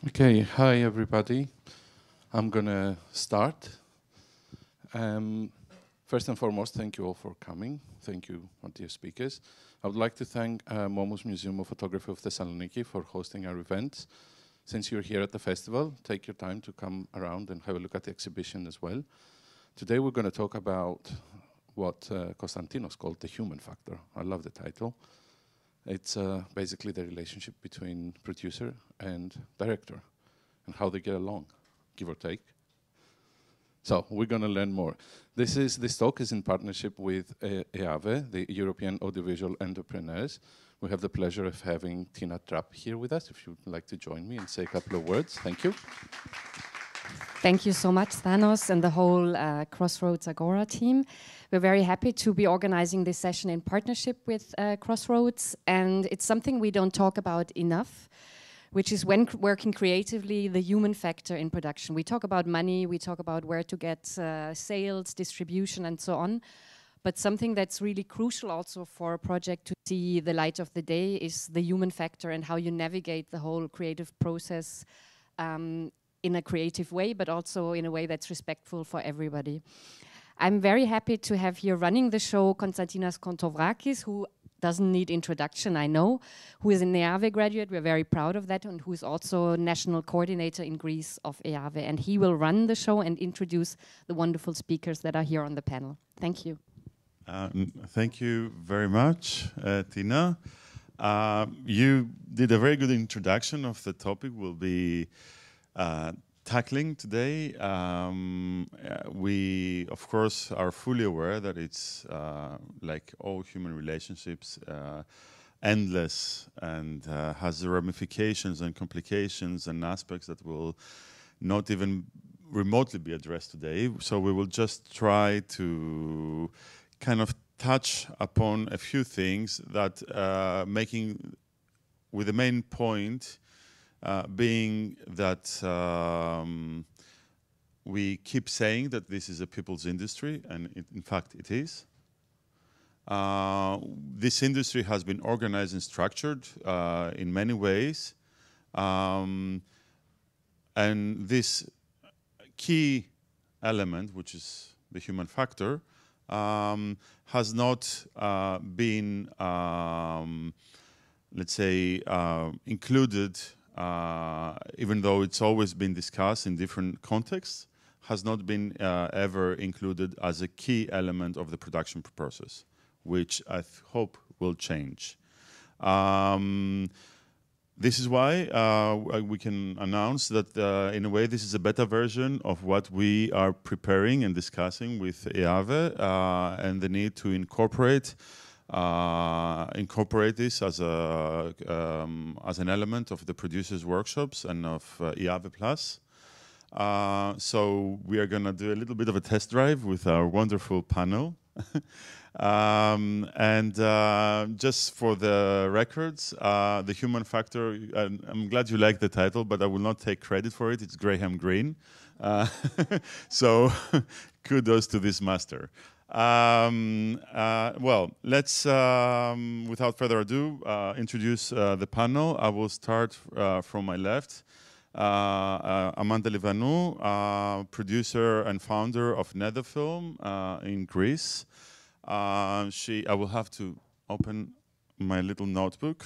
Okay, hi everybody. I'm gonna start. First and foremost, thank you all for coming. Thank you, my dear speakers. I would like to thank MOMus Museum of Photography of Thessaloniki for hosting our events. Since you're here at the festival, take your time to come around and have a look at the exhibition as well. Today we're going to talk about what Konstantinos called the human factor. I love the title. It's basically the relationship between producer and director and how they get along, give or take. So we're going to learn more. This talk is in partnership with EAVE, the European Audiovisual Entrepreneurs. We have the pleasure of having Tina Trapp here with us. If you'd like to join me and say a couple of words. Thank you. Thank you so much, Thanos, and the whole Crossroads AGORA team. We're very happy to be organizing this session in partnership with Crossroads, and it's something we don't talk about enough, which is when working creatively, the human factor in production. We talk about money, we talk about where to get sales, distribution, and so on. But something that's really crucial also for a project to see the light of the day is the human factor and how you navigate the whole creative process in a creative way, but also in a way that's respectful for everybody. I'm very happy to have here running the show Konstantinos Kontovrakis, who doesn't need introduction, I know, who is an EAVE graduate. We're very proud of that, and who is also national coordinator in Greece of EAVE. And he will run the show and introduce the wonderful speakers that are here on the panel. Thank you. Thank you very much, Tina. You did a very good introduction of the topic we'll be tackling today. We, of course, are fully aware that it's, like all human relationships, endless and has ramifications and complications and aspects that will not even remotely be addressed today. So we will just try to kind of touch upon a few things that making, with the main point being that we keep saying that this is a people's industry, and in fact it is. This industry has been organized and structured in many ways, and this key element, which is the human factor, has not been, let's say, included, even though it's always been discussed in different contexts, has not been ever included as a key element of the production process, which I hope will change. This is why we can announce that, in a way, this is a beta version of what we are preparing and discussing with EAVE, and the need to incorporate this as an element of the producers' workshops and of EAVE Plus. So we are going to do a little bit of a test drive with our wonderful panel. Just for the records, the human factor, I'm glad you like the title, but I will not take credit for it. It's Graham Greene. So kudos to this master. Well, let's, without further ado, introduce the panel. I will start from my left. Amanda Livanou, producer and founder of Neda film in Greece. I will have to open my little notebook.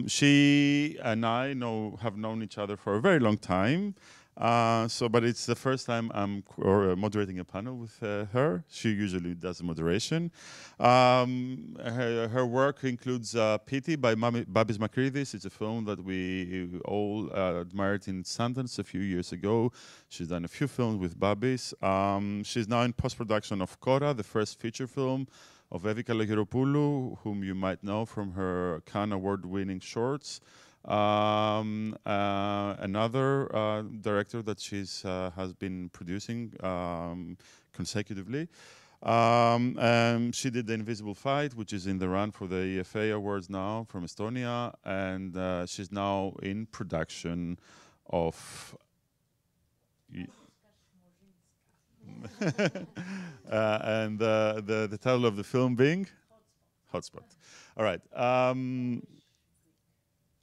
She and I have known each other for a very long time. But it's the first time I'm moderating a panel with her. She usually does the moderation. Her work includes Pity by Babis Makridis. It's a film that we all admired in Sundance a few years ago. She's done a few films with Babis. She's now in post-production of Kora, the first feature film of Evi Kalogeropoulou, whom you might know from her Cannes Award-winning shorts. Another director that she's has been producing consecutively. She did The Invisible Fight, which is in the run for the EFA Awards now from Estonia, and she's now in production of and the title of the film being Hotspot. All right.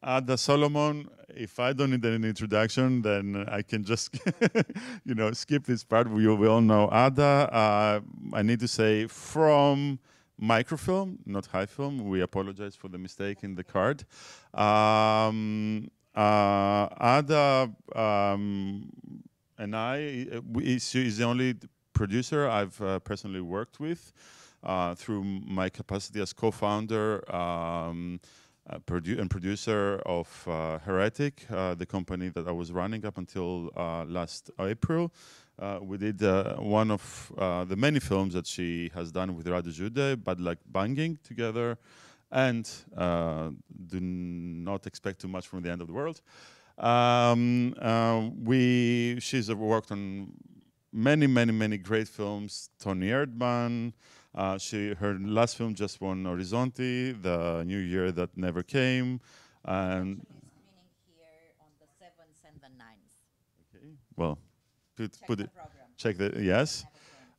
Ada Solomon if I don't need an introduction, then I can just, skip this part. We all know Ada. I need to say from microfilm, not high film. We apologize for the mistake in the card. Ada and she's the only producer I've personally worked with through my capacity as co-founder and producer of Heretic, the company that I was running up until last April. We did one of the many films that she has done with Radu Jude, Bad Like Banging together, and do not expect too much from the End of the World. She's worked on many great films. Tony Erdmann. Her last film just won Orizzonti, the New Year That Never Came, and screening here on the 7th and the 9th. Okay, well, check the yes.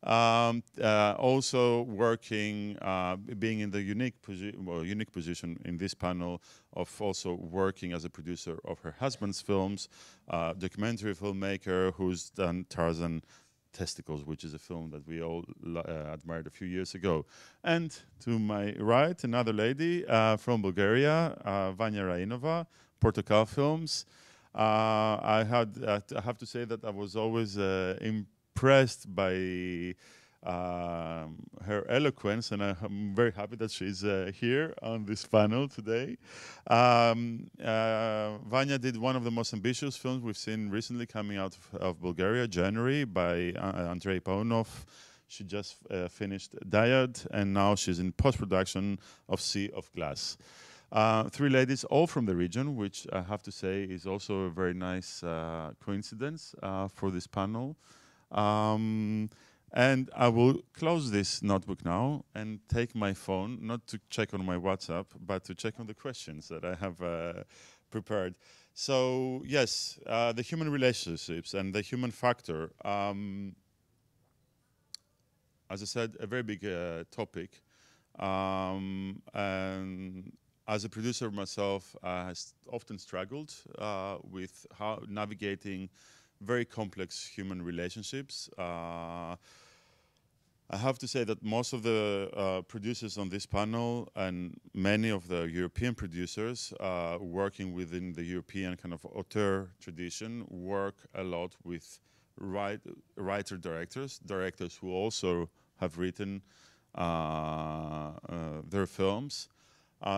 Also working, being in the unique position in this panel of also working as a producer of her husband's films, documentary filmmaker who's done Tarzan Testicles, which is a film that we all admired a few years ago. And to my right, another lady from Bulgaria, Vanya Rainova, Portokal Films. I have to say that I was always impressed by her eloquence, and I'm very happy that she's here on this panel today. Vanya did one of the most ambitious films we've seen recently coming out of Bulgaria, January, by Andrei Paunov. She just finished Dyad, and now she's in post-production of Sea of Glass. Three ladies, all from the region, which I have to say is also a very nice coincidence for this panel. And I will close this notebook now and take my phone, not to check on my WhatsApp, but to check on the questions that I have prepared. So yes, the human relationships and the human factor. As I said, a very big topic. And as a producer myself, I often struggled with how navigating very complex human relationships. I have to say that most of the producers on this panel and many of the European producers working within the European kind of auteur tradition work a lot with writer-directors, directors who also have written their films.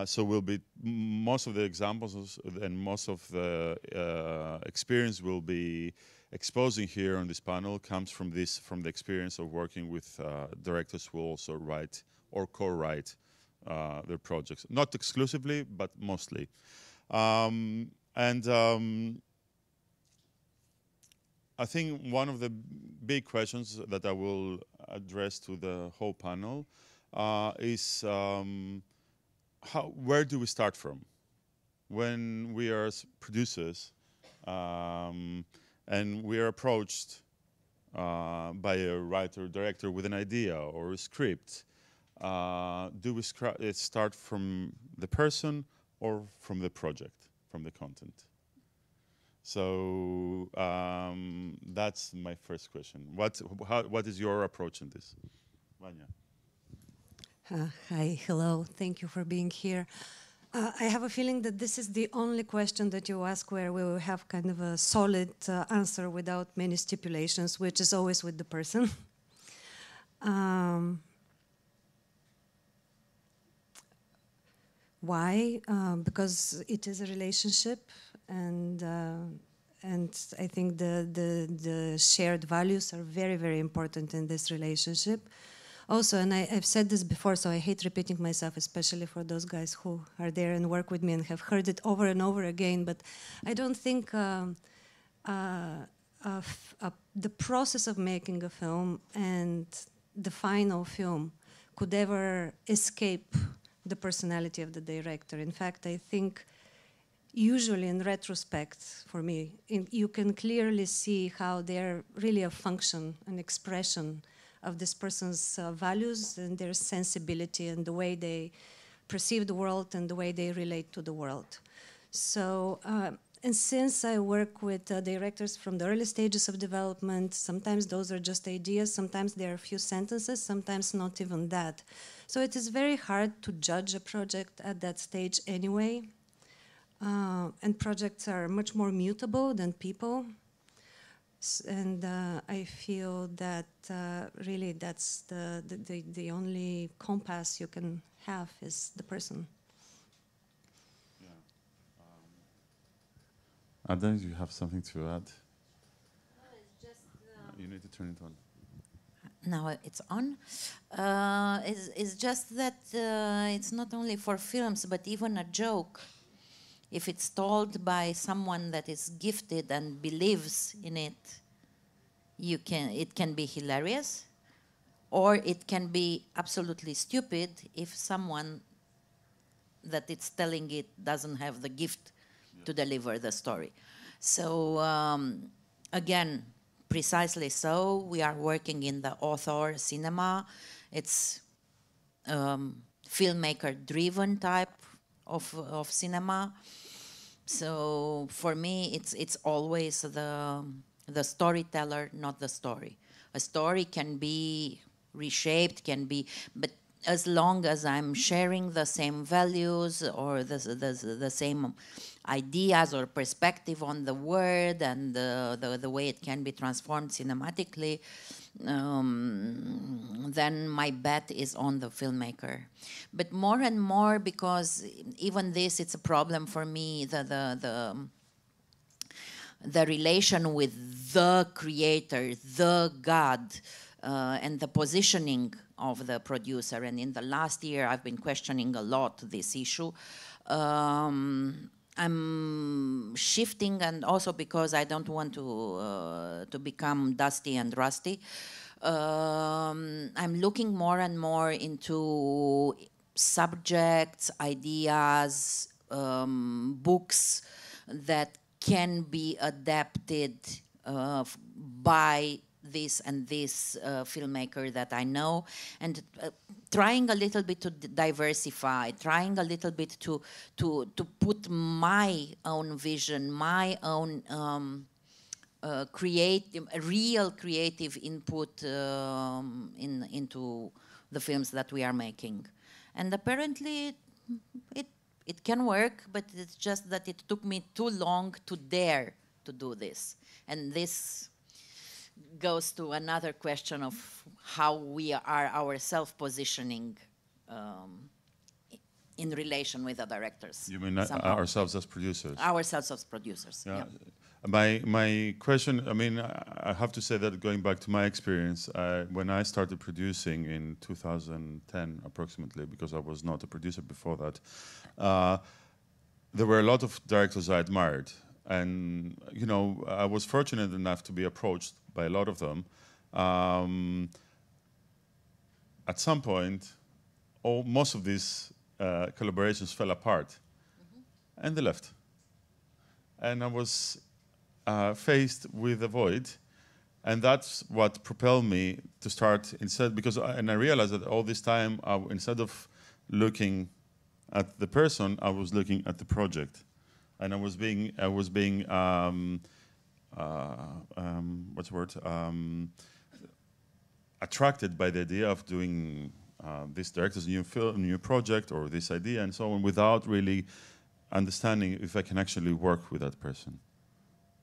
So will be most of the examples and most of the experience we'll be exposing here on this panel comes from the experience of working with directors who also write or co-write their projects, not exclusively but mostly. I think one of the big questions that I will address to the whole panel is where do we start from when we are producers and we are approached by a writer-director with an idea or a script? Do we start from the person or from the project, from the content? So that's my first question. What is your approach in this? Vanya. Hi, hello, thank you for being here. I have a feeling that this is the only question that you ask where we will have kind of a solid answer without many stipulations, which is always with the person. Why? Because it is a relationship, and I think the shared values are very, very important in this relationship. Also, and I've said this before, so I hate repeating myself, especially for those guys who are there and work with me and have heard it over and over again, but I don't think the process of making a film and the final film could ever escape the personality of the director. In fact, I think usually in retrospect, for me, you can clearly see how they're really a function, an expression of this person's values and their sensibility and the way they perceive the world and the way they relate to the world. So And since I work with directors from the early stages of development, sometimes those are just ideas, sometimes there are a few sentences, sometimes not even that. So it is very hard to judge a project at that stage anyway. And projects are much more mutable than people. And I feel that really that's the only compass you can have is the person. Ada, you have something to add? No, it's just, you need to turn it on. now it's on. It's just that it's not only for films, but even a joke. If it's told by someone that is gifted and believes in it, it can be hilarious, or it can be absolutely stupid if someone that it's telling it doesn't have the gift to deliver the story. So again, precisely so, we are working in the author cinema. It's filmmaker-driven type of cinema. So for me, it's always the storyteller, not the story. A story can be reshaped, but as long as I'm sharing the same values or the same ideas or perspective on the word and the way it can be transformed cinematically, then my bet is on the filmmaker. But more and more, because even this, it's a problem for me, the relation with the creator, the God, and the positioning of the producer. And in the last year, I've been questioning a lot this issue. I'm shifting, and also because I don't want to become dusty and rusty, I'm looking more and more into subjects, ideas, books that can be adapted by this and this filmmaker that I know, and trying a little bit to diversify, trying a little bit to put my own vision, my own real creative input into the films that we are making. And apparently it can work, but it's just that it took me too long to dare to do this. And this goes to another question of how we are ourselves positioning in relation with the directors. You mean ourselves as producers? Ourselves as producers, yeah. My question, I mean, I have to say that going back to my experience, when I started producing in 2010 approximately, because I was not a producer before that, there were a lot of directors I admired. And, you know, I was fortunate enough to be approached by a lot of them. At some point, most of these collaborations fell apart, and they left. And I was faced with a void, and that's what propelled me to start instead, and I realized that all this time, instead of looking at the person, I was looking at the project. And I was being what's the word? Attracted by the idea of doing this director's new film, new project, or this idea, and so on, without really understanding if I can actually work with that person.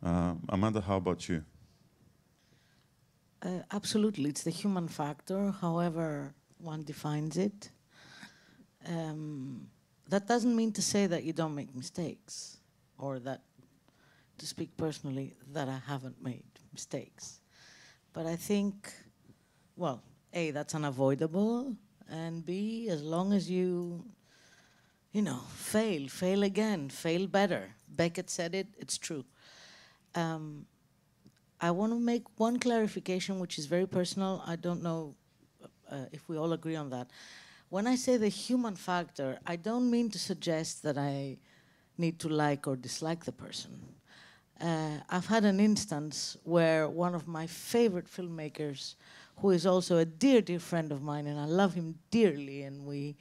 Amanda, how about you? Absolutely, it's the human factor, however one defines it. That doesn't mean to say that you don't make mistakes, or that, to speak personally, that I haven't made mistakes. But I think, well, A, that's unavoidable, and B, as long as you know, fail again, fail better. Beckett said it, it's true. I want to make one clarification, which is very personal. I don't know if we all agree on that. When I say the human factor, I don't mean to suggest that I need to like or dislike the person. I've had an instance where one of my favorite filmmakers, who is also a dear, dear friend of mine, and I love him dearly, and we've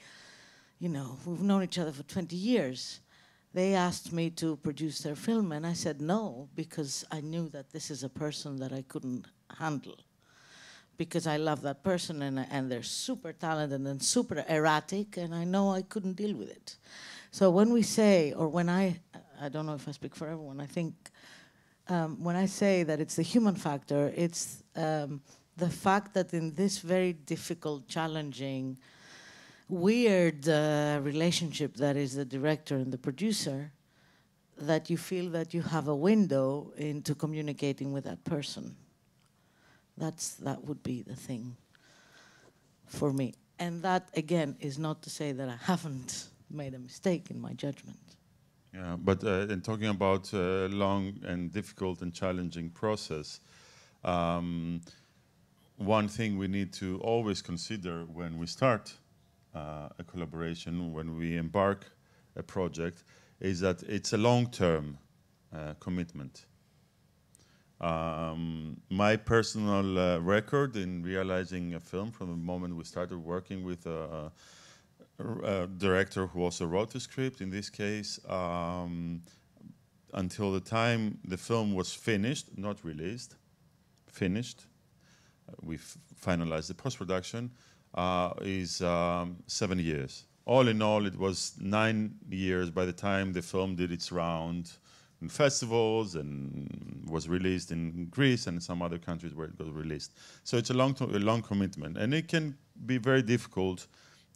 known each other for 20 years, they asked me to produce their film, and I said no, because I knew that this is a person that I couldn't handle. Because I love that person, and they're super talented and super erratic, and I know I couldn't deal with it. So when we say, or when I don't know if I speak for everyone, I think when I say that it's the human factor, it's the fact that in this very difficult, challenging, weird relationship that is the director and the producer, that you feel that you have a window into communicating with that person. That would be the thing for me. And that, again, is not to say that I haven't made a mistake in my judgment. Yeah, but in talking about long and difficult and challenging process, one thing we need to always consider when we start a collaboration, when we embark a project, is that it's a long-term commitment. My personal record in realizing a film from the moment we started working with a director who also wrote the script, in this case, until the time the film was finished, not released, finished, we finalized the post-production, is 7 years. All in all, it was 9 years by the time the film did its round in festivals and was released in Greece and some other countries where it got released. So it's a long commitment, and it can be very difficult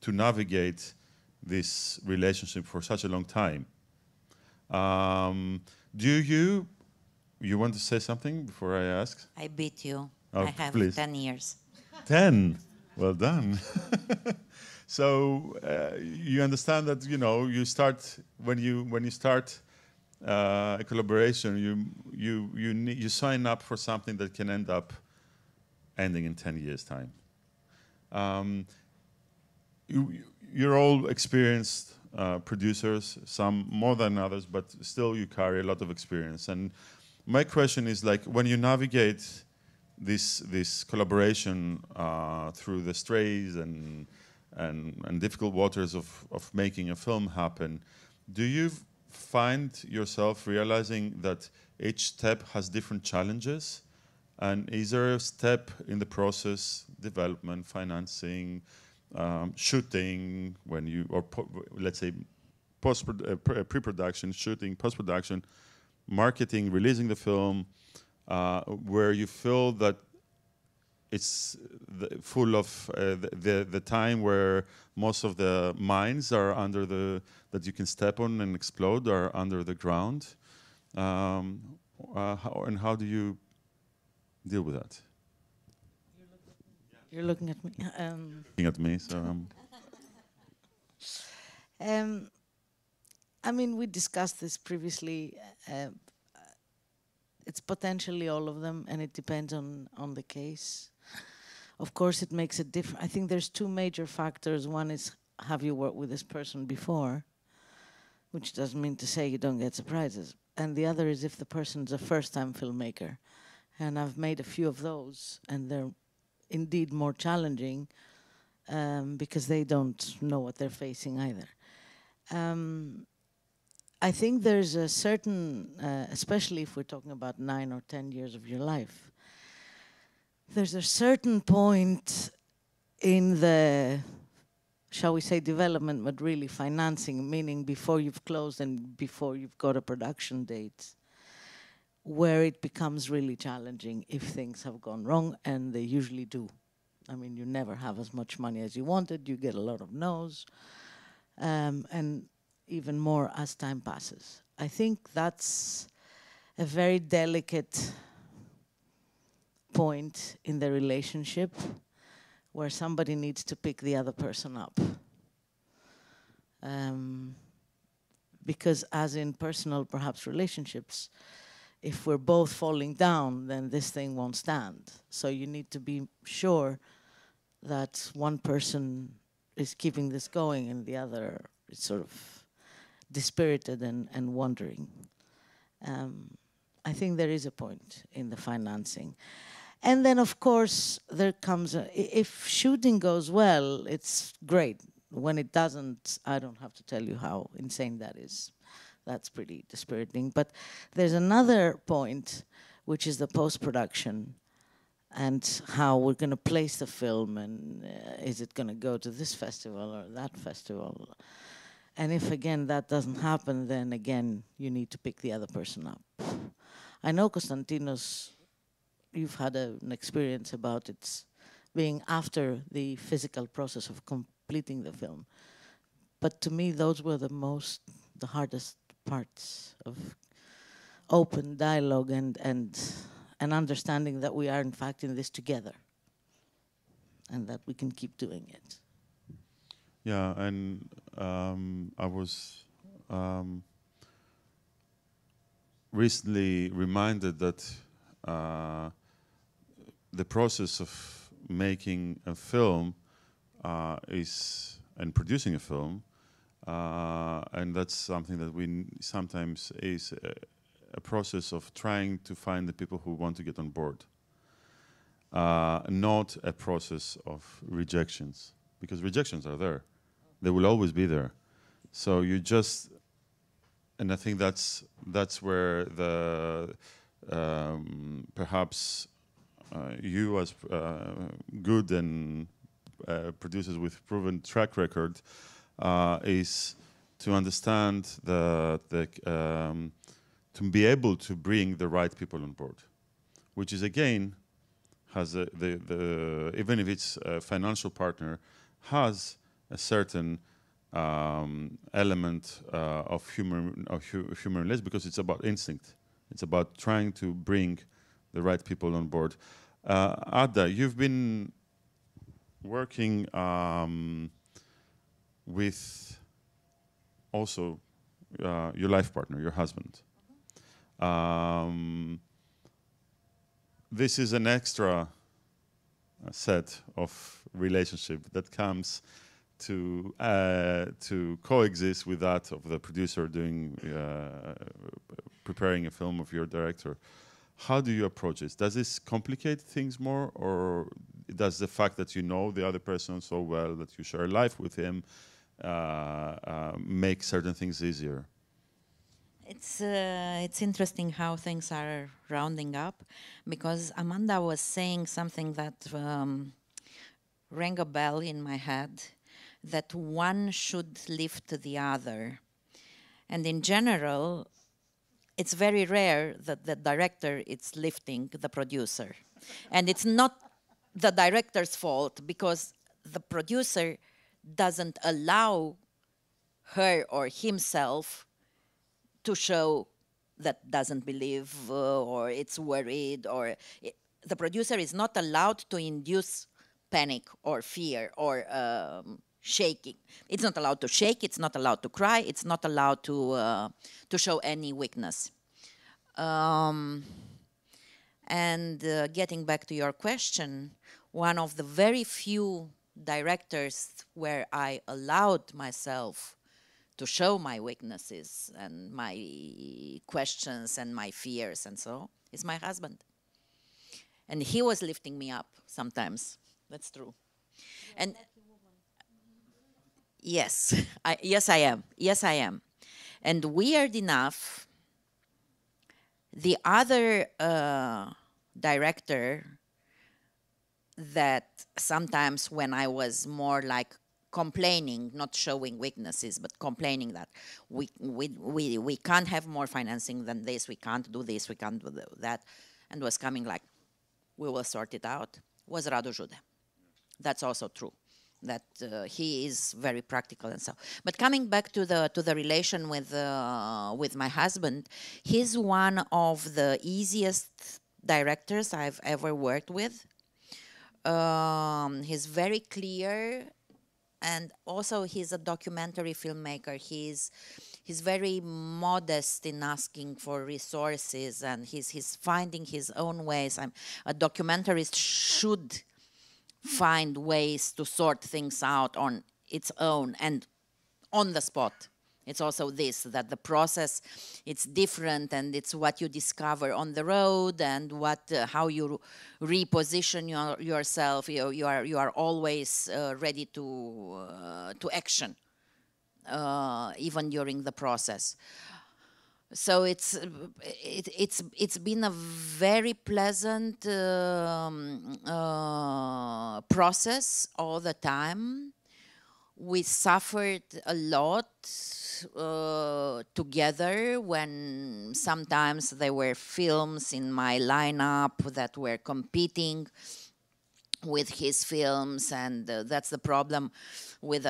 to navigate this relationship for such a long time. Do you want to say something before I ask? I beat you. Oh, I have please. 10 years. 10? Well done. So you understand that, you know, you start when you start a collaboration, you sign up for something that can end up ending in 10 years' time. You're all experienced producers, some more than others, but still you carry a lot of experience. And my question is, like, when you navigate this collaboration through the strays and difficult waters of making a film happen, do you find yourself realizing that each step has different challenges? And is there a step in the process, development, financing, shooting, when you, or let's say pre-production, shooting, post-production, marketing, releasing the film, where you feel that it's full of the time where most of the mines are under that you can step on and explode are under the ground, and how do you deal with that? You're looking at me. Looking at me, so. I mean, we discussed this previously. It's potentially all of them, and it depends on the case. Of course, it makes a difference. I think there's two major factors. One is, have you worked with this person before? Which doesn't mean to say you don't get surprises. And the other is if the person's a first-time filmmaker. And I've made a few of those, and they're indeed more challenging because they don't know what they're facing either. I think there's a certain, especially if we're talking about 9 or 10 years of your life, there's a certain point in the, shall we say, development, but really financing, meaning before you've closed and before you've got a production date, where it becomes really challenging if things have gone wrong, and they usually do. I mean, you never have as much money as you wanted, you get a lot of no's, and even more as time passes. I think that's a very delicate point in the relationship where somebody needs to pick the other person up. Because as in personal, perhaps, relationships, if we're both falling down, then this thing won't stand. So you need to be sure that one person is keeping this going and the other is sort of dispirited and wandering. I think there is a point in the financing. And then, of course, there comes, if shooting goes well, it's great. When it doesn't, I don't have to tell you how insane that is. that's pretty dispiriting. But there's another point, which is the post-production and how we're going to place the film, and is it going to go to this festival or that festival? And if, again, that doesn't happen, then, again, you need to pick the other person up. I know, Konstantinos, you've had an experience about it being after the physical process of completing the film. But to me, those were the hardest parts of open dialogue and understanding that we are, in fact, in this together and that we can keep doing it. Yeah, and I was recently reminded that the process of making a film and producing a film, and that's something that we sometimes is a process of trying to find the people who want to get on board, not a process of rejections, because rejections are there. They will always be there. So you just, and I think that's where the perhaps you as good and producers with proven track record is to understand to be able to bring the right people on board, which is again has even if it's a financial partner, has a certain element of human relations, because it's about instinct. It's about trying to bring the right people on board. Ada, you've been working with also your life partner, your husband. This is an extra set of relationship that comes to coexist with that of the producer doing preparing a film of your director. How do you approach it? Does this complicate things more, or does the fact that you know the other person so well, that you share life with him, make certain things easier? It's interesting how things are rounding up, because Amanda was saying something that rang a bell in my head, that one should lift the other. And in general, it's very rare that the director is lifting the producer. And it's not the director's fault, because the producer doesn't allow her or himself to show that doesn't believe or it's worried, or the producer is not allowed to induce panic or fear or shaking. It's not allowed to shake, it's not allowed to cry, it's not allowed to show any weakness. And getting back to your question, one of the very few directors where I allowed myself to show my weaknesses and my questions and my fears and so is my husband. And he was lifting me up sometimes. That's true. And yes, yes I am. Yes, I am. And weird enough, the other director that sometimes when I was more like complaining, not showing weaknesses, but complaining that we can't have more financing than this, we can't do this, we can't do that, and was coming like, we will sort it out, was Radu Jude. That's also true, that he is very practical and so. But coming back to the relation with my husband, he's one of the easiest directors I've ever worked with. He's very clear, and also he's a documentary filmmaker. He's very modest in asking for resources, and he's finding his own ways. A documentarist should find ways to sort things out on its own and on the spot. It's also this, that the process, it's different, and it's what you discover on the road, and how you reposition yourself. You are always ready to action, even during the process. So it's been a very pleasant process all the time. We suffered a lot together when sometimes there were films in my lineup that were competing with his films, and that's the problem with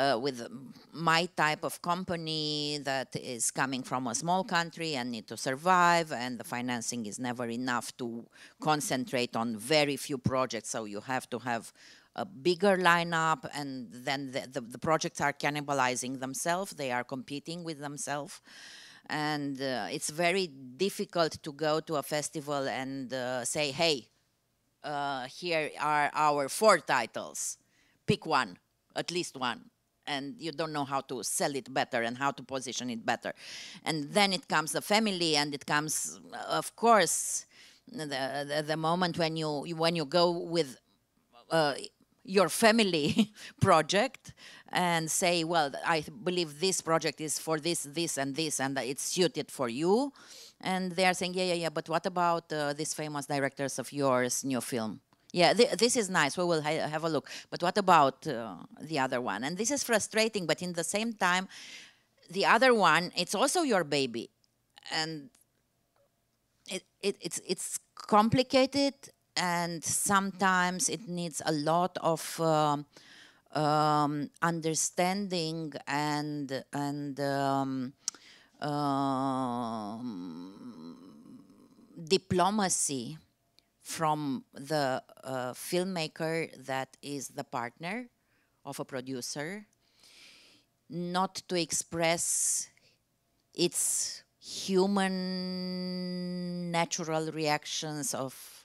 my type of company that is coming from a small country and need to survive, and the financing is never enough to concentrate on very few projects, so you have to have a bigger lineup, and then the projects are cannibalizing themselves, they are competing with themselves. And it's very difficult to go to a festival and say, hey, here are our 4 titles. Pick one, at least one. And you don't know how to sell it better and how to position it better. And then it comes the family, and it comes, of course, the moment when you go with your family project and say, well, I believe this project is for this, this, and this, and it's suited for you. And they are saying, yeah, but what about these famous directors of yours' new film? Yeah, this is nice, we will have a look. But what about the other one? And this is frustrating, but in the same time, the other one, it's also your baby. And it's complicated, and sometimes it needs a lot of understanding and diplomacy from the filmmaker that is the partner of a producer, not to express its human natural reactions of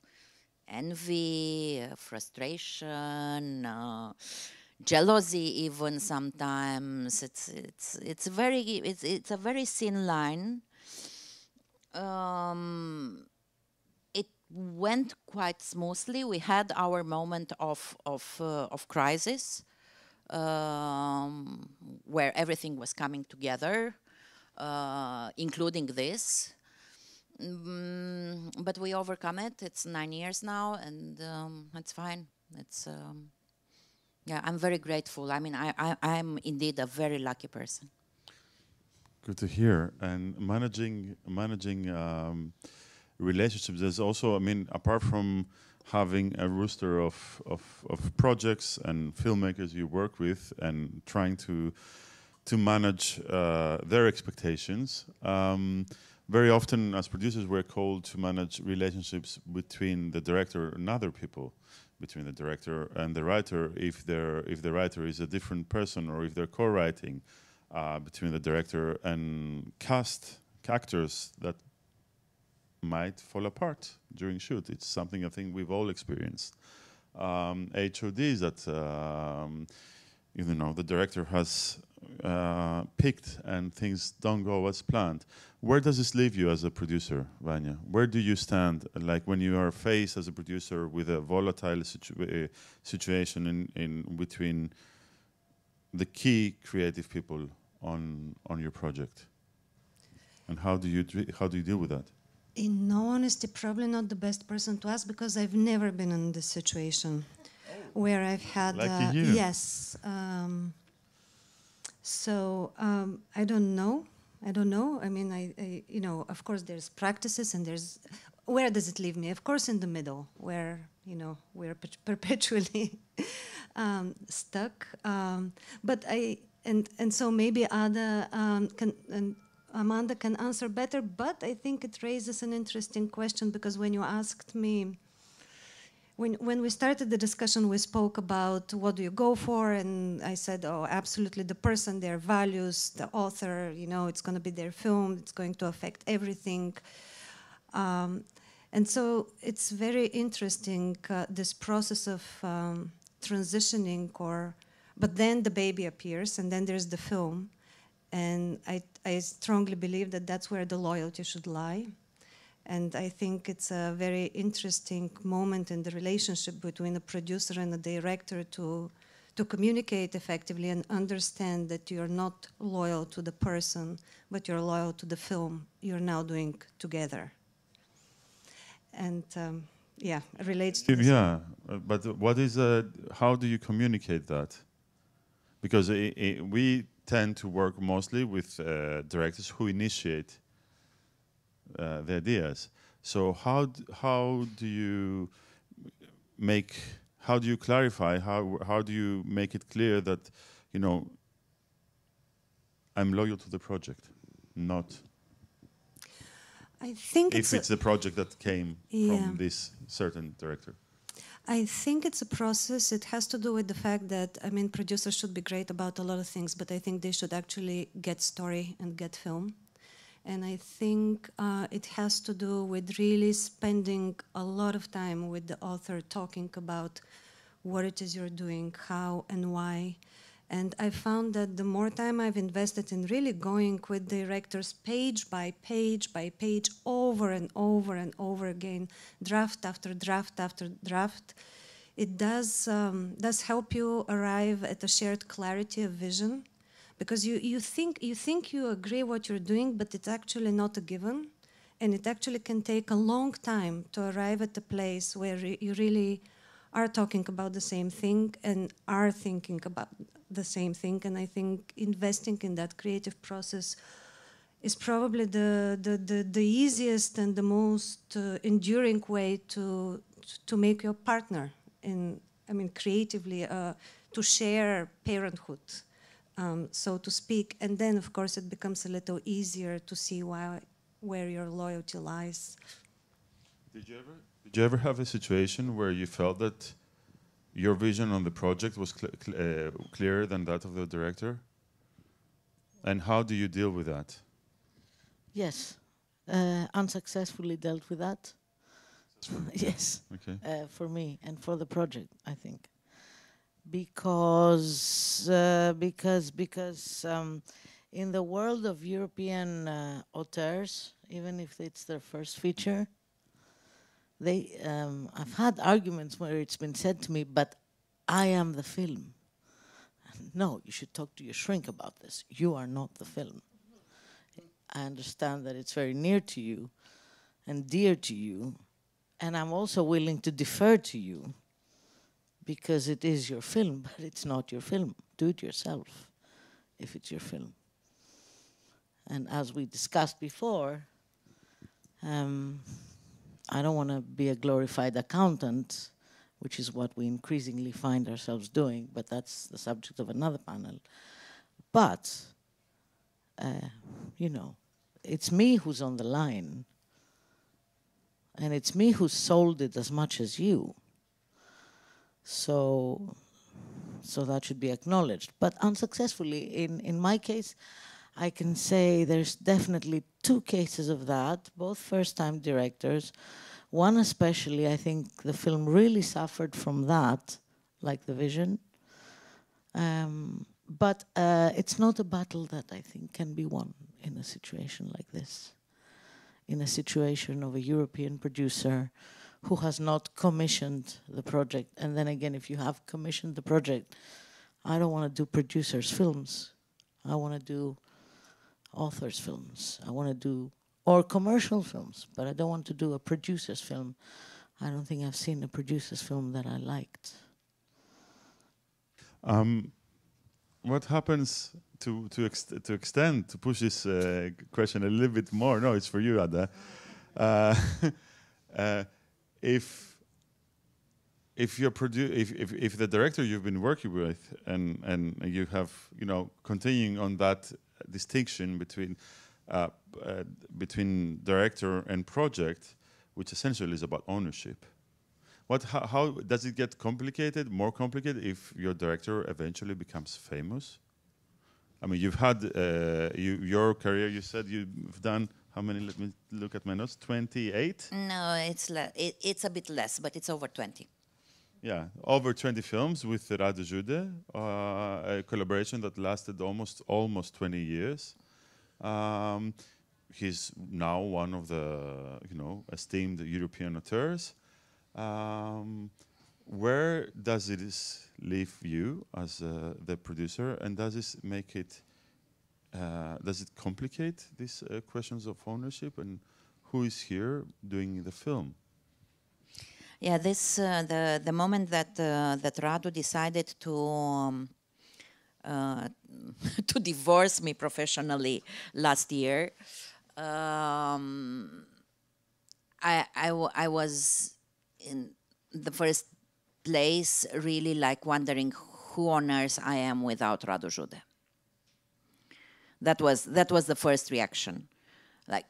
envy, frustration, jealousy, even sometimes. It's a very thin line. It went quite smoothly. We had our moment of crisis, where everything was coming together, including this. But we overcome it. It's 9 years now, and it's fine. It's yeah, I'm very grateful. I mean, I'm indeed a very lucky person. Good to hear. And managing relationships, there's also, I mean, apart from having a roster of projects and filmmakers you work with and trying to manage their expectations, very often as producers we're called to manage relationships between the director and other people, between the director and the writer, if the writer is a different person, or if they're co-writing, between the director and actors that might fall apart during shoot. It's something I think we've all experienced. HODs that the director has picked and things don't go as planned. Where does this leave you as a producer, Vanya? Where do you stand, like when you are faced as a producer with a volatile situation in between the key creative people on your project, and how do you deal with that? In all honesty, probably not the best person to ask, because I've never been in this situation where I've had yes. So I don't know. I mean, I of course there's practices, and there's, where does it leave me? Of course in the middle, where we're perpetually stuck. But so maybe Amanda can answer better. But I think it raises an interesting question, because when you asked me, when we started the discussion, we spoke about what do you go for, and I said, oh, absolutely the person, their values, the author, it's going to be their film, it's going to affect everything. And so it's very interesting, this process of transitioning, but then the baby appears, and then there's the film. And I strongly believe that that's where the loyalty should lie. And I think it's a very interesting moment in the relationship between a producer and a director to to communicate effectively and understand that you're not loyal to the person, but you're loyal to the film you're now doing together. And yeah, it relates to this. Yeah, but what is how do you communicate that? Because we tend to work mostly with directors who initiate the ideas. So how do you clarify, how do you make it clear that, you know, I'm loyal to the project, not I think if it's a project that came from this certain director? I think it's a process. It has to do with the fact that, I mean, producers should be great about a lot of things, but I think they should actually get story and get film. And I think it has to do with really spending a lot of time with the author, talking about what it is you're doing, how and why. And I found that the more time I've invested in really going with directors page by page, over and over and over again, draft after draft after draft, it does help you arrive at a shared clarity of vision. Because you think you agree what you're doing, but it's actually not a given. And it actually can take a long time to arrive at a place where you really are talking about the same thing and are thinking about the same thing. And I think investing in that creative process is probably the easiest and the most enduring way to make your partner creatively, to share parenthood. So to speak, and then of course it becomes a little easier to see where your loyalty lies. Did you ever have a situation where you felt that your vision on the project was clearer than that of the director? And how do you deal with that? Yes, unsuccessfully dealt with that. Yes, okay. For me and for the project, I think. Because in the world of European auteurs, even if it's their first feature, I've had arguments where it's been said to me, but I am the film. No, you should talk to your shrink about this. You are not the film. I understand that it's very near to you and dear to you, and I'm also willing to defer to you, because it is your film, but it's not your film. Do it yourself, if it's your film. And as we discussed before, I don't want to be a glorified accountant, which is what we increasingly find ourselves doing, but that's the subject of another panel. But, you know, it's me who's on the line, and it's me who sold it as much as you. So that should be acknowledged. But unsuccessfully, in my case, I can say there's definitely two cases of that, both first-time directors. One especially, I think the film really suffered from that, like the vision. But it's not a battle that I think can be won in a situation like this. In a situation of a European producer who has not commissioned the project. And then again, if you have commissioned the project, I don't want to do producers' films. I want to do authors' films. I want to do, or commercial films, but I don't want to do a producer's film. I don't think I've seen a producer's film that I liked. What happens to push this question a little bit more? No, it's for you, Ada. If the director you've been working with and you have, you know, continuing on that distinction between director and project, which essentially is about ownership, how does it get complicated, more complicated, if your director eventually becomes famous? I mean, you've had your career. You said you've done how many? Let me look at my notes. 28. No, it's a bit less, but it's over 20. Yeah, over 20 films with Radu Jude, a collaboration that lasted almost 20 years. He's now one of the esteemed European auteurs. where does it leave you as the producer, and does this make it, does it complicate these questions of ownership, and who is here doing the film? Yeah, this the moment that that Radu decided to to divorce me professionally last year, I was in the first place really like wondering who on earth I am without Radu Jude. That was the first reaction. Like,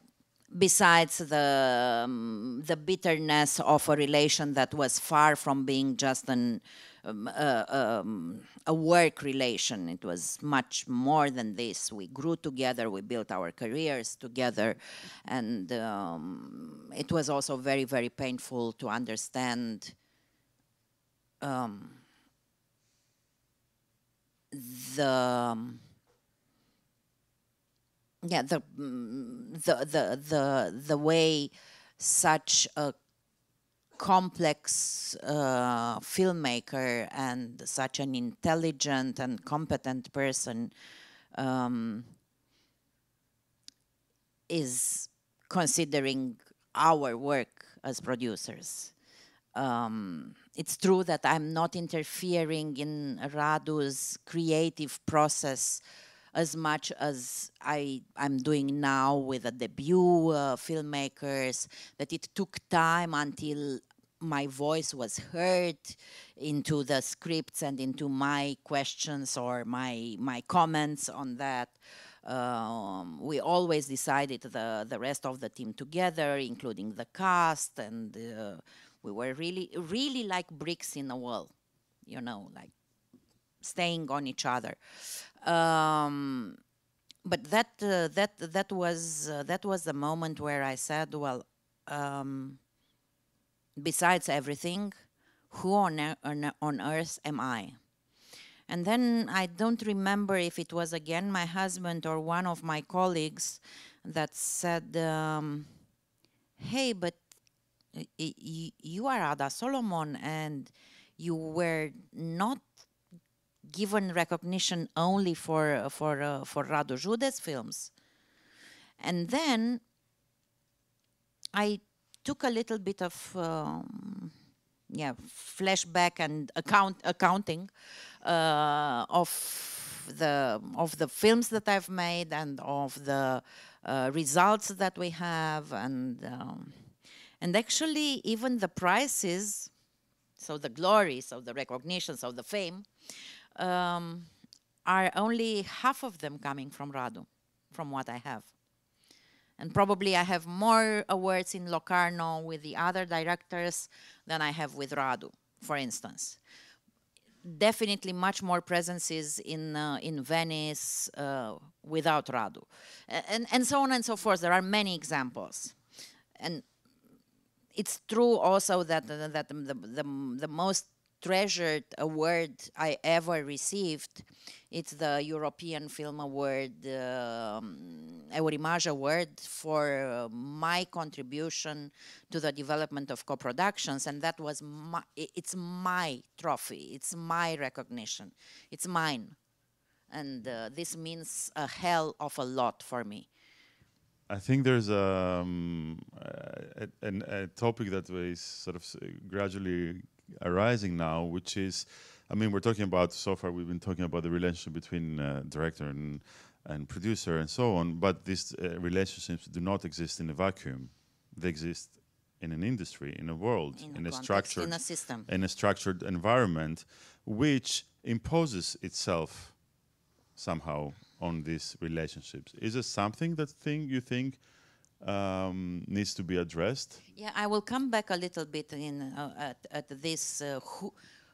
besides the bitterness of a relation that was far from being just a work relation. It was much more than this. We grew together, we built our careers together, and it was also very, very painful to understand the way such a complex filmmaker and such an intelligent and competent person is considering our work as producers. It's true that I'm not interfering in Radu's creative process as much as I'm doing now with the debut filmmakers, that it took time until my voice was heard into the scripts and into my questions or my comments on that. We always decided the rest of the team together, including the cast, and we were really like bricks in a wall, you know, like staying on each other. But that was the moment where I said, well, besides everything, who on earth am I? And then I don't remember if it was again my husband or one of my colleagues that said, hey, but you are Ada Solomon, and you were not given recognition only for Radu Jude's films. And then I took a little bit of flashback and accounting of the films that I've made and of the results that we have, and actually even the prizes, so the glory, so the recognition, so the fame, are only half of them coming from Radu, from what I have. And probably I have more awards in Locarno with the other directors than I have with Radu, for instance. Definitely much more presences in Venice without Radu. And so on and so forth. There are many examples. And it's true also that the most treasured award I ever received, it's the European Film Award, Eurimage Award, for my contribution to the development of co-productions, and that was it's my trophy, it's my recognition, it's mine, and this means a hell of a lot for me. I think there's a topic that is sort of gradually arising now, which is, I mean, we're talking about, so far we've been talking about the relationship between director and producer and so on, but these relationships do not exist in a vacuum. They exist in an industry, in a world, in a structured, in a system, in a structured environment, which imposes itself somehow on these relationships. Is it something that you think needs to be addressed? Yeah, I will come back a little bit at this.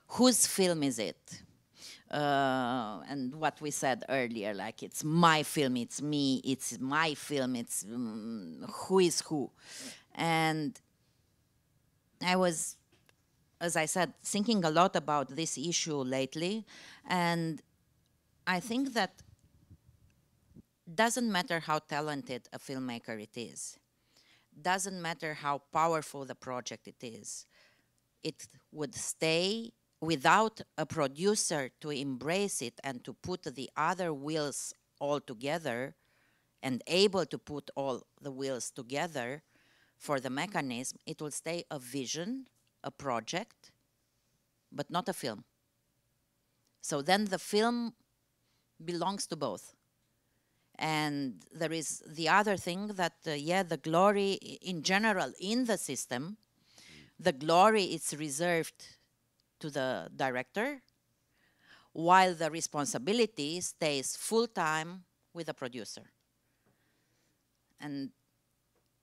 Whose film is it? And what we said earlier, like it's my film, it's me, it's my film, it's who is who. And I was, as I said, thinking a lot about this issue lately, and I think that doesn't matter how talented a filmmaker it is, doesn't matter how powerful the project it is, it would stay without a producer to embrace it and to put the other wheels all together and able to put all the wheels together for the mechanism, it will stay a vision, a project, but not a film. So then the film belongs to both. And there is the other thing that, yeah, the glory in general in the system, the glory is reserved to the director, while the responsibility stays full-time with the producer. And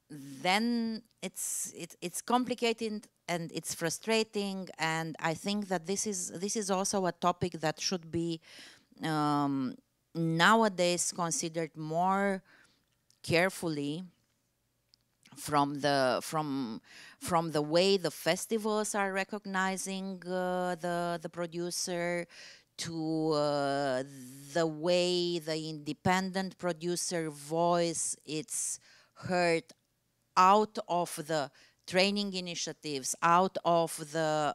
then it's complicated and it's frustrating, and I think that this is also a topic that should be nowadays considered more carefully from the way the festivals are recognizing the producer, to the way the independent producer voice is heard out of the training initiatives, out of the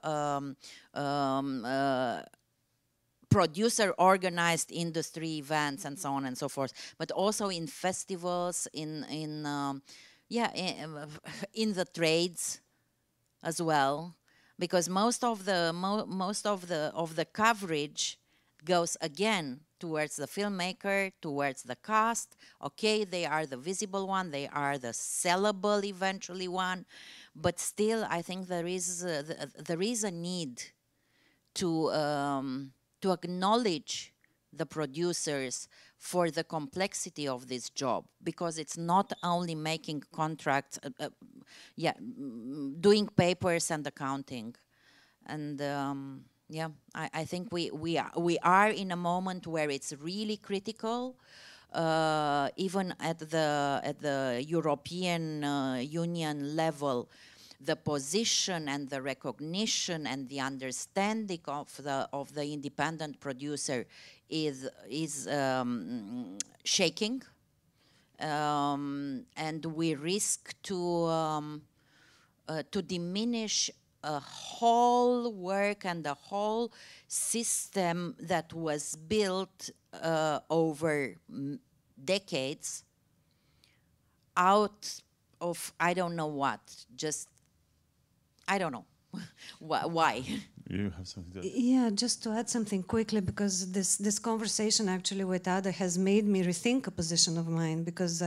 producer organized industry events and so on and so forth, but also in festivals, in the trades as well, because most of the coverage goes again towards the filmmaker, towards the cast. Okay, they are the visible one, they are the sellable eventually one, but still, I think there is a need to acknowledge the producers for the complexity of this job, because it's not only making contracts, doing papers and accounting, and I think we are in a moment where it's really critical, even at the European Union level. The position and the recognition and the understanding of the independent producer is shaking, and we risk to diminish a whole work and a whole system that was built over decades out of I don't know what, just I don't know why. You have something to add? Yeah, just to add something quickly, because this conversation actually with Ada has made me rethink a position of mine, because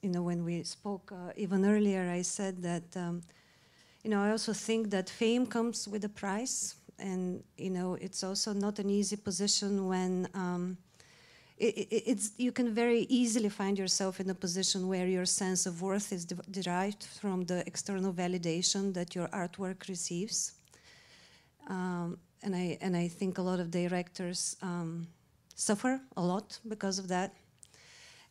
when we spoke even earlier, I said that, I also think that fame comes with a price, and, it's also not an easy position when you can very easily find yourself in a position where your sense of worth is derived from the external validation that your artwork receives. And I think a lot of directors suffer a lot because of that.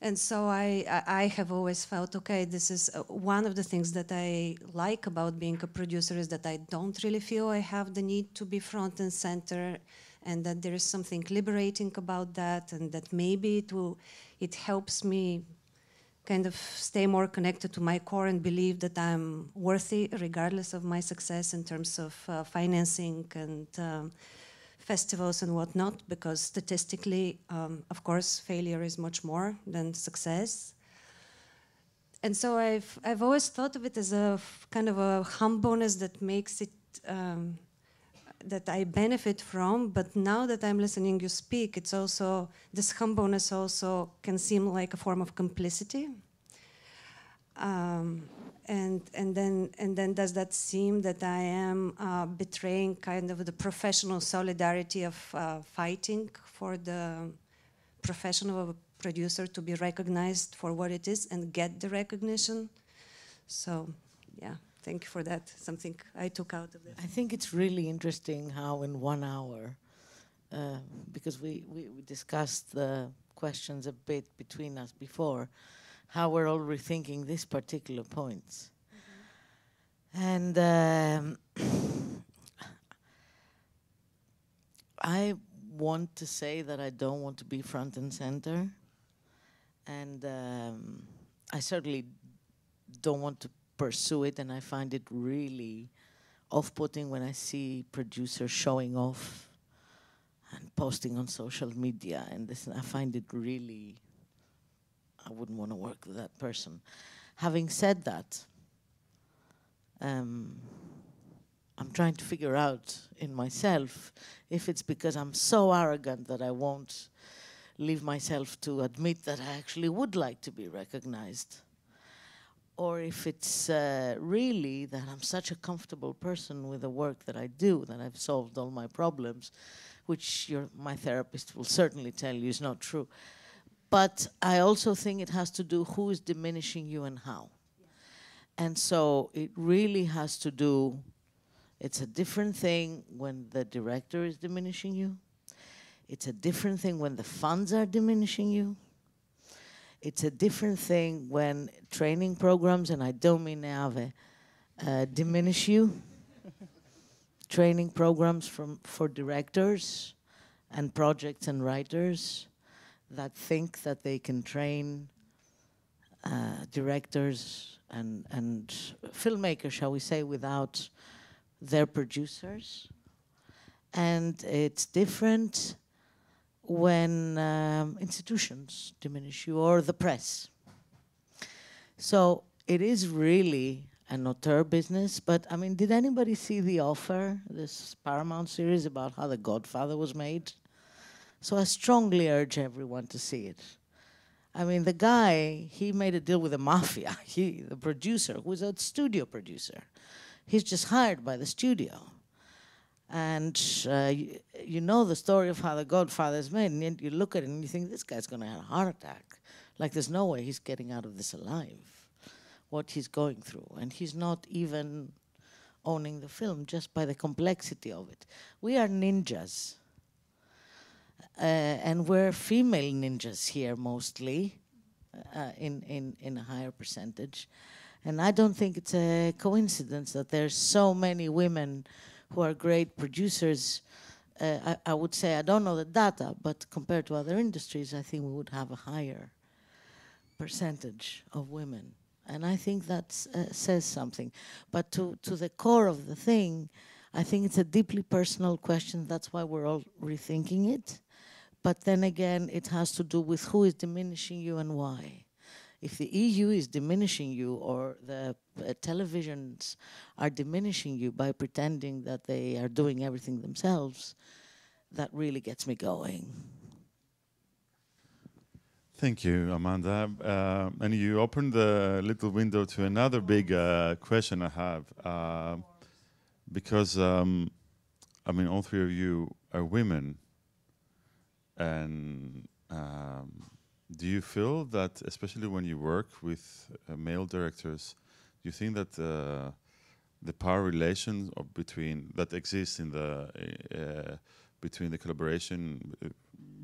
And so I have always felt, okay, this is one of the things that I like about being a producer, is that I don't really feel I have the need to be front and center, and that there is something liberating about that, and that maybe it helps me kind of stay more connected to my core and believe that I'm worthy regardless of my success in terms of financing and festivals and whatnot, because statistically, of course, failure is much more than success. And so I've always thought of it as a kind of a humbleness that makes it that I benefit from, but now that I'm listening you speak, it's also, this humbleness also can seem like a form of complicity. And then does that seem that I am betraying kind of the professional solidarity of fighting for the profession of a producer to be recognized for what it is and get the recognition? So, yeah. Thank you for that. Something I took out of this. I think it's really interesting how in 1 hour, because we discussed the questions a bit between us before, how we're all rethinking these particular points. Mm-hmm. And I want to say that I don't want to be front and center. And I certainly don't want to pursue it, and I find it really off-putting when I see producers showing off and posting on social media, and this, I find it really, I wouldn't want to work with that person. Having said that, I'm trying to figure out in myself if it's because I'm so arrogant that I won't leave myself to admit that I actually would like to be recognized, or if it's really that I'm such a comfortable person with the work that I do, that I've solved all my problems, which my therapist will certainly tell you is not true. But I also think it has to do who is diminishing you and how. And so it really has to do, it's a different thing when the director is diminishing you. It's a different thing when the funds are diminishing you. It's a different thing when training programs, and I don't mean EAVE, diminish you. Training programs for directors and projects and writers that think that they can train directors and filmmakers, shall we say, without their producers. And it's different when institutions diminish you, or the press. So it is really an auteur business. But I mean, did anybody see The Offer, this Paramount series about how The Godfather was made? So I strongly urge everyone to see it. I mean, the guy, he made a deal with the mafia. The producer, who was a studio producer, he's just hired by the studio. And you know the story of how The Godfather is made, and you look at it and you think, this guy's going to have a heart attack. Like, there's no way he's getting out of this alive, what he's going through. And he's not even owning the film, just by the complexity of it. We are ninjas. And we're female ninjas here, mostly, in a higher percentage. And I don't think it's a coincidence that there's so many women who are great producers. I would say, I don't know the data, but compared to other industries, I think we would have a higher percentage of women. And I think that says something. But to the core of the thing, I think it's a deeply personal question. That's why we're all rethinking it. But then again, it has to do with who is diminishing you and why. If the EU is diminishing you, or the televisions are diminishing you by pretending that they are doing everything themselves, that really gets me going. Thank you, Amanda. And you opened the little window to another big question I have. Because, I mean, all three of you are women. And do you feel that, especially when you work with male directors, do you think that the power relation between that exists in the between the collaboration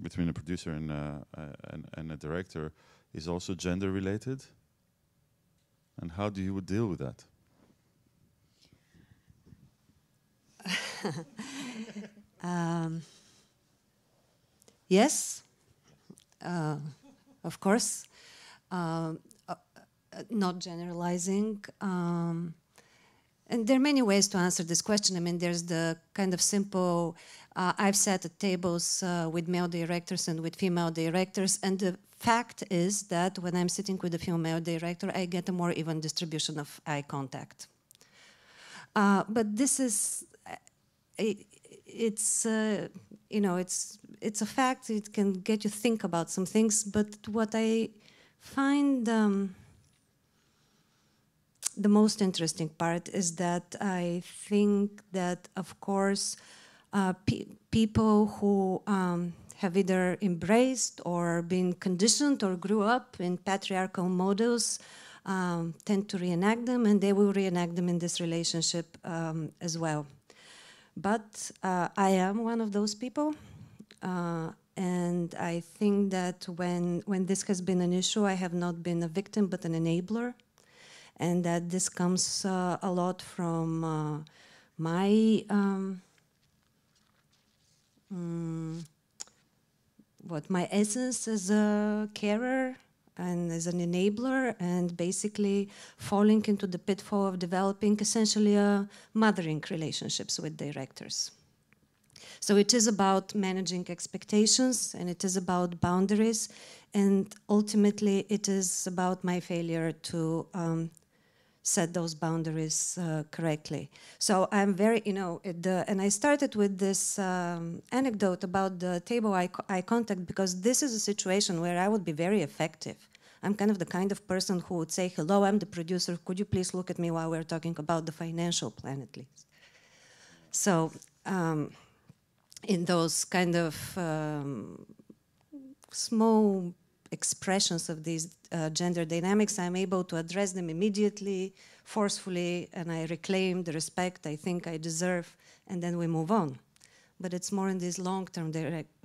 between a producer and a director is also gender related? And how do you deal with that? Yes, of course, not generalizing. And there are many ways to answer this question. I mean, there's the kind of simple, I've sat at tables with male directors and with female directors, and the fact is that when I'm sitting with a female director, I get a more even distribution of eye contact. But this is, it's, you know, it's a fact. It can get you think about some things. But what I find the most interesting part is that I think that, of course, people who have either embraced or been conditioned or grew up in patriarchal models tend to reenact them, and they will reenact them in this relationship as well. But I am one of those people, and I think that when this has been an issue, I have not been a victim but an enabler, and that this comes a lot from my my essence as a carer, and as an enabler, and basically falling into the pitfall of developing essentially mothering relationships with directors. So it is about managing expectations, and it is about boundaries, and ultimately it is about my failure to set those boundaries correctly. So I'm very, and I started with this anecdote about the table eye contact, because this is a situation where I would be very effective. I'm kind of person who would say, hello, I'm the producer, could you please look at me while we're talking about the financial plan at least? So in those kind of small expressions of these gender dynamics, I'm able to address them immediately, forcefully, and I reclaim the respect I think I deserve, and then we move on. But it's more in these long-term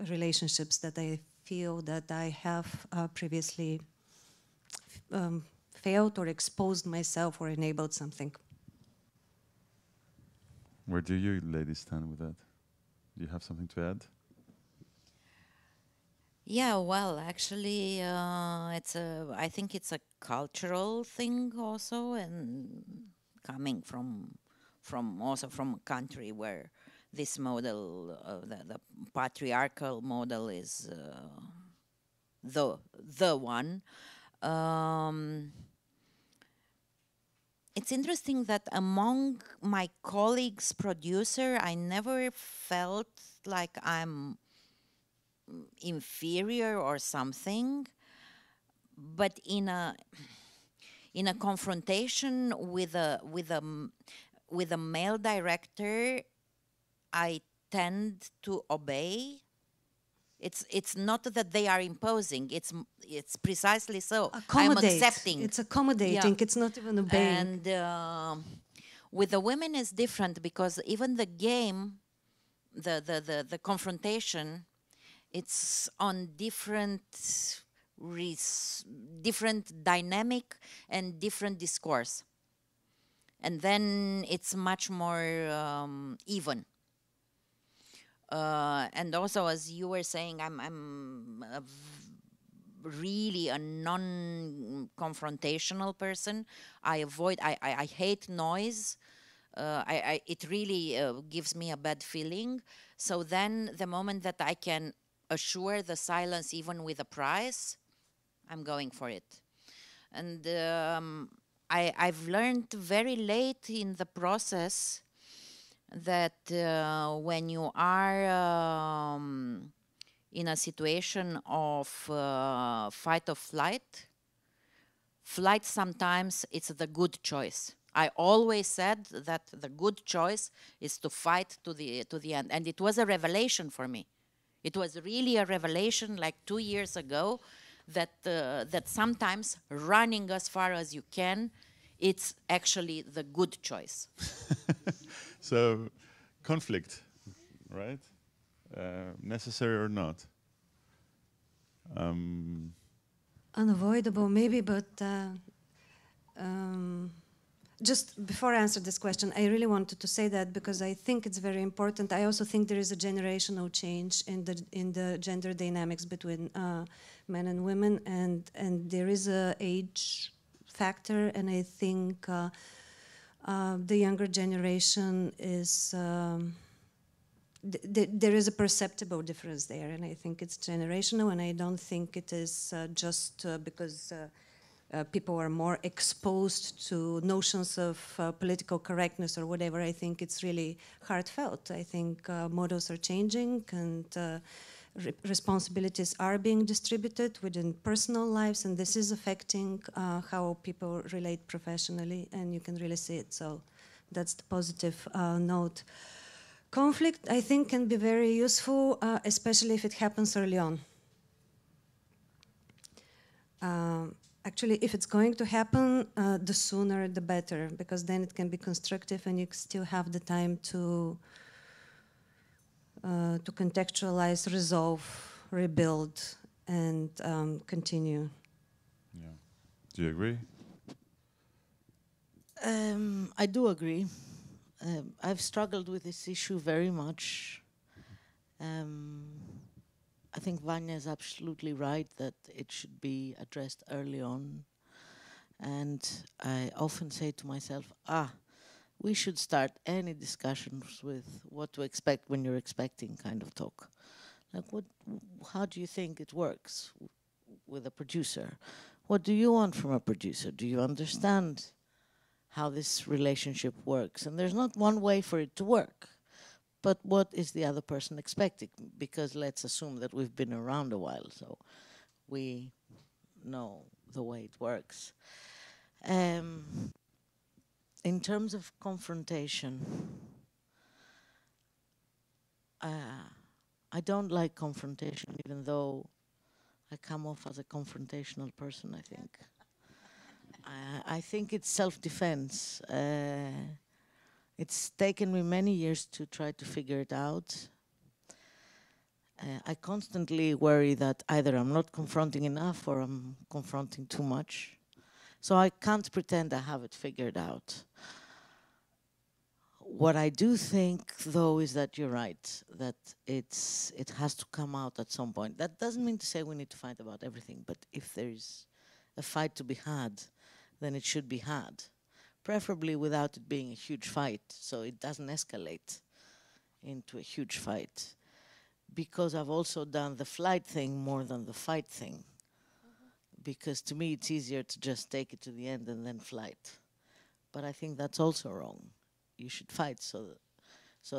relationships that I feel that I have previously failed or exposed myself or enabled something. Where do you ladies stand with that? Do you have something to add? Yeah, well, actually, I think it's a cultural thing also, and coming from a country where this model, the patriarchal model, is the one. It's interesting that among my colleagues, producer, I never felt like I'm inferior or something, but in a confrontation with a male director, I tend to obey. It's not that they are imposing. It's precisely so. I'm accepting. It's accommodating. Yeah. It's not even obeying. And with the women is different, because even the game, the confrontation, it's on different dynamic and different discourse, and then it's much more even. And also, as you were saying, I'm really a non-confrontational person. I hate noise. It really gives me a bad feeling. So then the moment that I can assure the silence even with a price, I'm going for it. And I've learned very late in the process that when you are in a situation of fight or flight sometimes it's the good choice. I always said that the good choice is to fight to the end, and it was a revelation for me. It was really a revelation, like 2 years ago, that sometimes running as far as you can, it's actually the good choice. So, conflict, right? Necessary or not? Unavoidable, maybe, but just before I answer this question, I really wanted to say that because I think it's very important. I also think there is a generational change in the gender dynamics between men and women, and there is a age factor, and I think the younger generation is there is a perceptible difference there, and I think it's generational, and I don't think it is just because people are more exposed to notions of political correctness or whatever. I think it's really heartfelt. I think models are changing, and responsibilities are being distributed within personal lives, and this is affecting how people relate professionally, and you can really see it. So that's the positive note. Conflict, I think, can be very useful, especially if it happens early on. Actually, if it's going to happen, the sooner the better, because then it can be constructive and you still have the time to contextualize, resolve, rebuild, and continue. Yeah. Do you agree? I do agree. I've struggled with this issue very much. I think Vanya is absolutely right that it should be addressed early on. And I often say to myself, we should start any discussions with what to expect when you're expecting kind of talk. Like, how do you think it works with a producer? What do you want from a producer? Do you understand how this relationship works? And there's not one way for it to work. But what is the other person expecting? Because let's assume that we've been around a while, so we know the way it works. In terms of confrontation, I don't like confrontation, even though I come off as a confrontational person, I think. I think it's self-defense. It's taken me many years to try to figure it out. I constantly worry that either I'm not confronting enough or I'm confronting too much. So I can't pretend I have it figured out. What I do think, though, is that you're right, that it has to come out at some point. That doesn't mean to say we need to fight about everything, but if there's a fight to be had, then it should be had. Preferably without it being a huge fight, so it doesn't escalate into a huge fight. Because I've also done the flight thing more than the fight thing. Because to me, it's easier to just take it to the end and then flight. But I think that's also wrong. You should fight so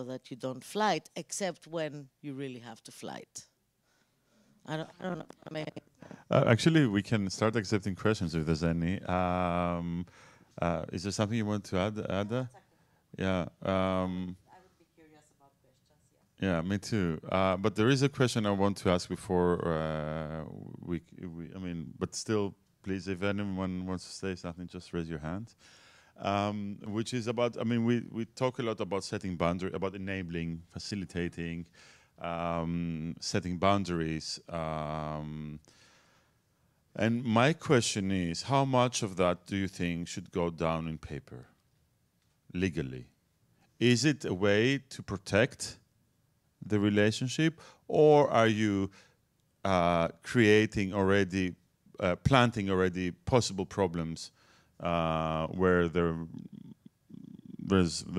that you don't flight, except when you really have to flight. I don't know. I mean, actually, we can start accepting questions if there's any. Is there something you want to add, Ada? Yeah. I would be curious about questions. Yeah, me too. But there is a question I want to ask before but still, please, if anyone wants to say something, just raise your hand. Which is about, we talk a lot about setting boundaries, about enabling, facilitating, setting boundaries. And my question is, how much of that do you think should go down in paper, legally? Is it a way to protect the relationship, or are you creating already, planting already possible problems where there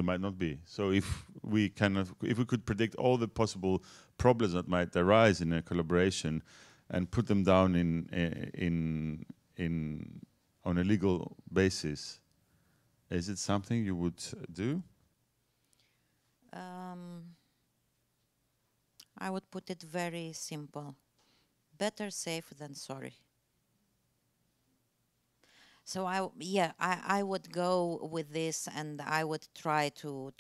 might not be? So if we could predict all the possible problems that might arise in a collaboration, and put them down on a legal basis, is it something you would do? I would put it very simple. Better safe than sorry. So I would go with this, and I would try to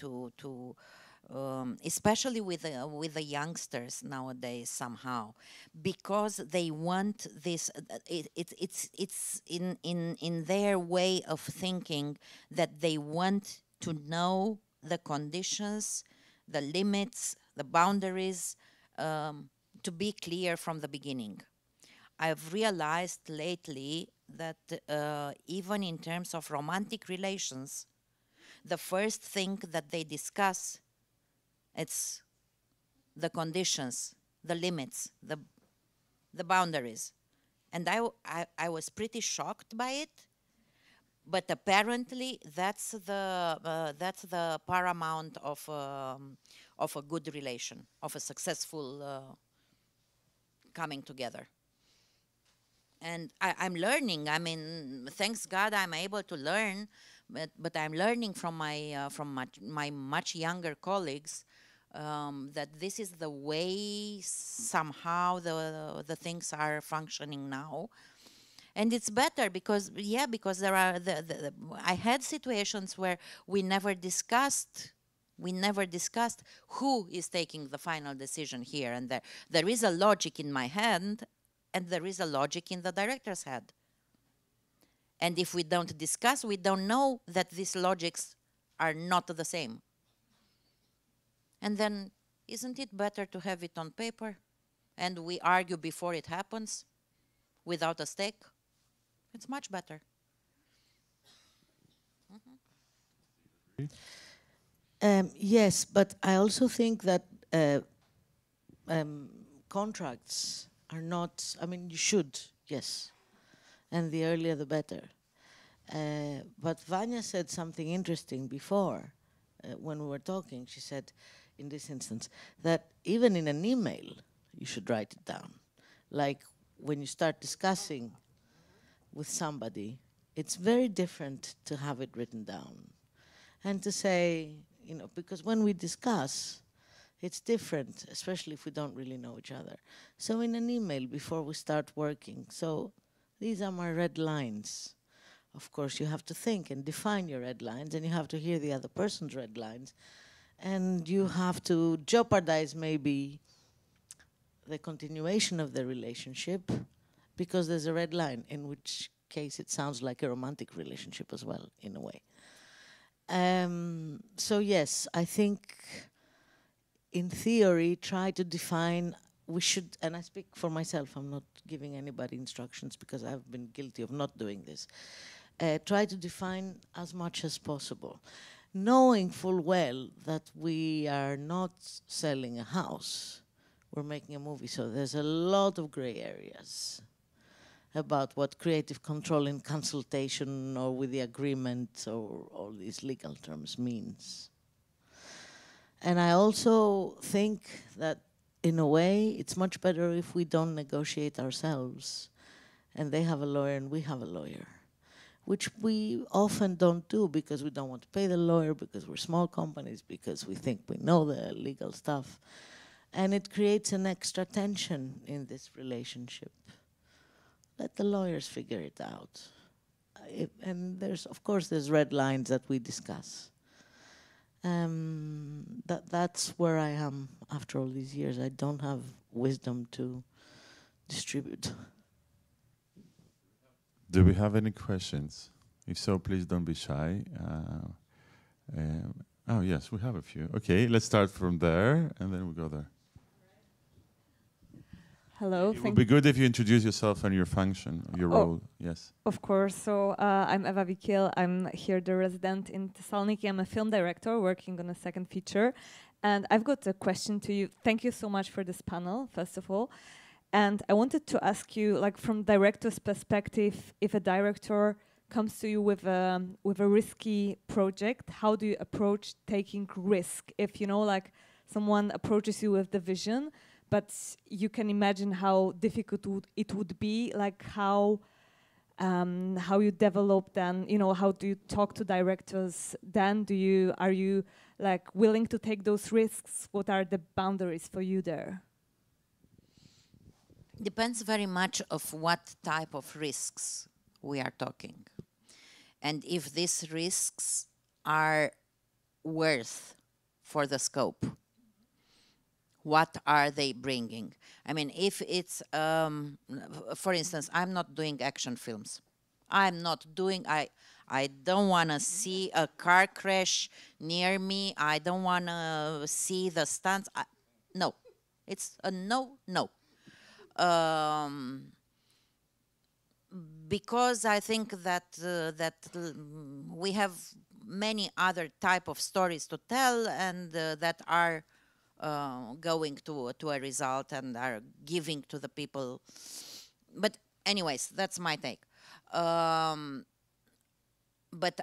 especially with the youngsters nowadays somehow, because they want this. It's in their way of thinking that they want to know the conditions, the limits, the boundaries, to be clear from the beginning. I've realized lately that even in terms of romantic relations, the first thing that they discuss, it's the conditions, the limits, the boundaries. And I was pretty shocked by it, but apparently that's the paramount of a good relation, of a successful coming together. And I'm learning. I mean, thanks God, I'm able to learn, but I'm learning from my much younger colleagues that this is the way somehow the things are functioning now. And it's better because there are I had situations where we never discussed who is taking the final decision here and there. There is a logic in my head, and there is a logic in the director's head. And if we don't discuss, we don't know that these logics are not the same. And then, isn't it better to have it on paper and we argue before it happens without a stake? It's much better. Yes, but I also think that contracts are not, I mean, you should, yes. And the earlier the better. But Vanya said something interesting before when we were talking. She said, in this instance, that even in an email, you should write it down. Like when you start discussing with somebody, it's very different to have it written down. And to say, you know, because when we discuss, it's different, especially if we don't really know each other. So in an email before we start working, so these are my red lines. Of course, you have to think and define your red lines, and you have to hear the other person's red lines. And you have to jeopardize maybe the continuation of the relationship because there's a red line, in which case it sounds like a romantic relationship as well, in a way. So yes, I think in theory, try to define, we should, and I speak for myself, I'm not giving anybody instructions because I've been guilty of not doing this. Try to define as much as possible, knowing full well that we are not selling a house, we're making a movie, so there's a lot of gray areas about what creative control in consultation or with the agreement or all these legal terms means. And I also think that in a way, it's much better if we don't negotiate ourselves and they have a lawyer and we have a lawyer, which we often don't do because we don't want to pay the lawyer, because we're small companies, because we think we know the legal stuff. And it creates an extra tension in this relationship. Let the lawyers figure it out. And there's, of course, there's red lines that we discuss. That's where I am after all these years. I don't have wisdom to distribute. Do we have any questions? If so, please don't be shy. Oh, yes, we have a few. Okay, let's start from there, and then we go there. Hello. It would be good if you introduce yourself and your function, your role. Yes. Of course. So I'm Eva Vikil. I'm here, the resident in Thessaloniki. I'm a film director working on a second feature. And I've got a question to you. Thank you so much for this panel, first of all. And I wanted to ask you, like, from director's perspective, if a director comes to you with a risky project, how do you approach taking risk? If, you know, like, someone approaches you with the vision, but you can imagine how difficult it would be, like how you develop then, you know, how do you talk to directors then? Are you like willing to take those risks? What are the boundaries for you there? Depends very much of what type of risks we are talking. And if these risks are worth for the scope. What are they bringing? I mean, if it's, for instance, I'm not doing action films. I don't want to see a car crash near me. I don't want to see the stunts. No, it's a no. Because I think that we have many other type of stories to tell, and that are going to a result and are giving to the people. But anyways, that's my take. But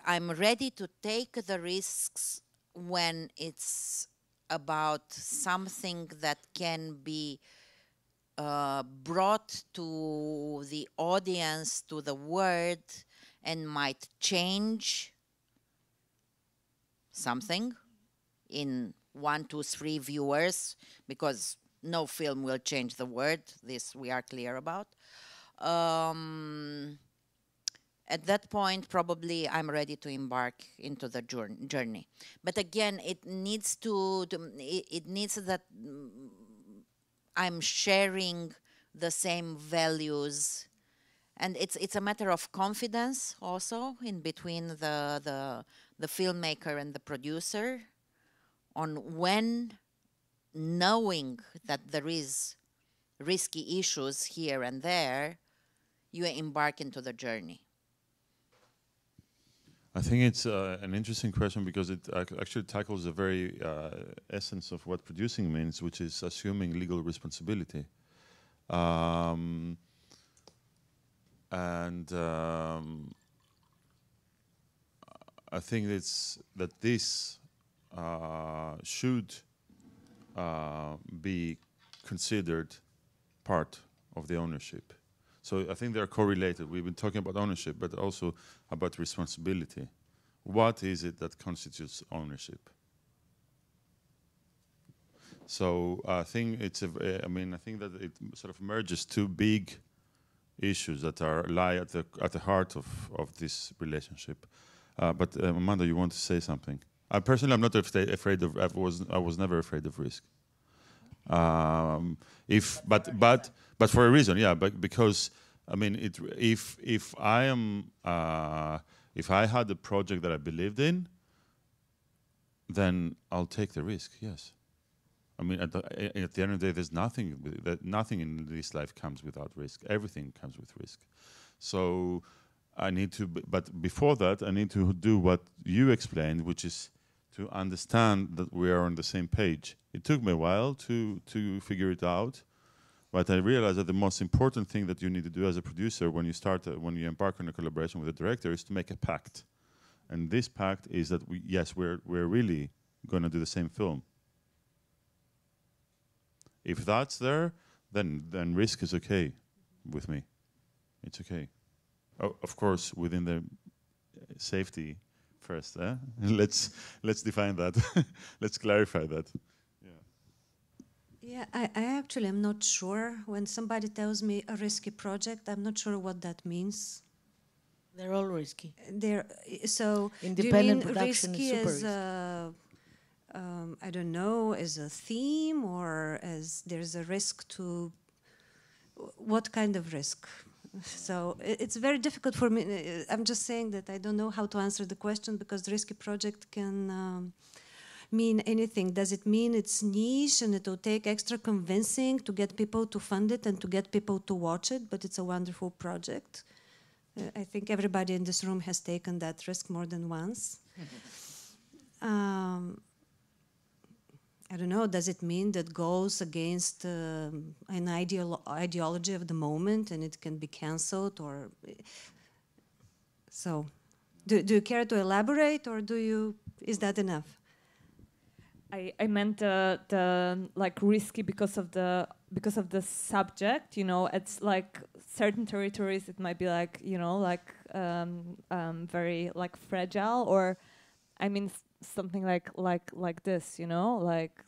I'm ready to take the risks when it's about something that can be brought to the audience, to the word, and might change something in 1, 2, 3 viewers, because no film will change the word. This we are clear about. At that point, probably I'm ready to embark into the journey. But again, it needs that I'm sharing the same values, and it's a matter of confidence also in between the filmmaker and the producer, on when, knowing that there is risky issues here and there, you embark into the journey. I think it's an interesting question because it actually tackles the very essence of what producing means, which is assuming legal responsibility. And I think that this should be considered part of the ownership. So I think they're correlated. We've been talking about ownership, but also about responsibility. What is it that constitutes ownership? So I think it's I think that it sort of merges two big issues that lie at the heart of this relationship. But Amanda, you want to say something? Personally, I'm not afraid of. I was never afraid of risk. But for a reason, yeah. But because I mean, if I had a project that I believed in, then I'll take the risk. Yes. I mean, at the end of the day, there's nothing in this life comes without risk. Everything comes with risk. So I need to, but before that, I need to do what you explained, which is to understand that we are on the same page. It took me a while to figure it out, but I realized that the most important thing that you need to do as a producer when you embark on a collaboration with a director is to make a pact. And this pact is that we're really going to do the same film. If that's there, then risk is okay with me. It's okay. Oh, of course, within the safety first. Let's define that. Let's clarify that. Yeah, I actually am not sure. When somebody tells me a risky project, I'm not sure what that means. They're all risky. So independent do you mean production risky is super as I don't know, as a theme, or as there's a risk to what kind of risk? So it's very difficult for me. I'm just saying that I don't know how to answer the question, because the risky project can mean anything. Does it mean it's niche and it will take extra convincing to get people to fund it and to get people to watch it, but it's a wonderful project? I think everybody in this room has taken that risk more than once. I don't know, does it mean that goes against an ideology of the moment and it can be cancelled? Or so, do you care to elaborate, or is that enough? I meant the like risky because of the subject. You know, it's like certain territories. It might be like, you know, like very like fragile, or I mean something like this. You know, like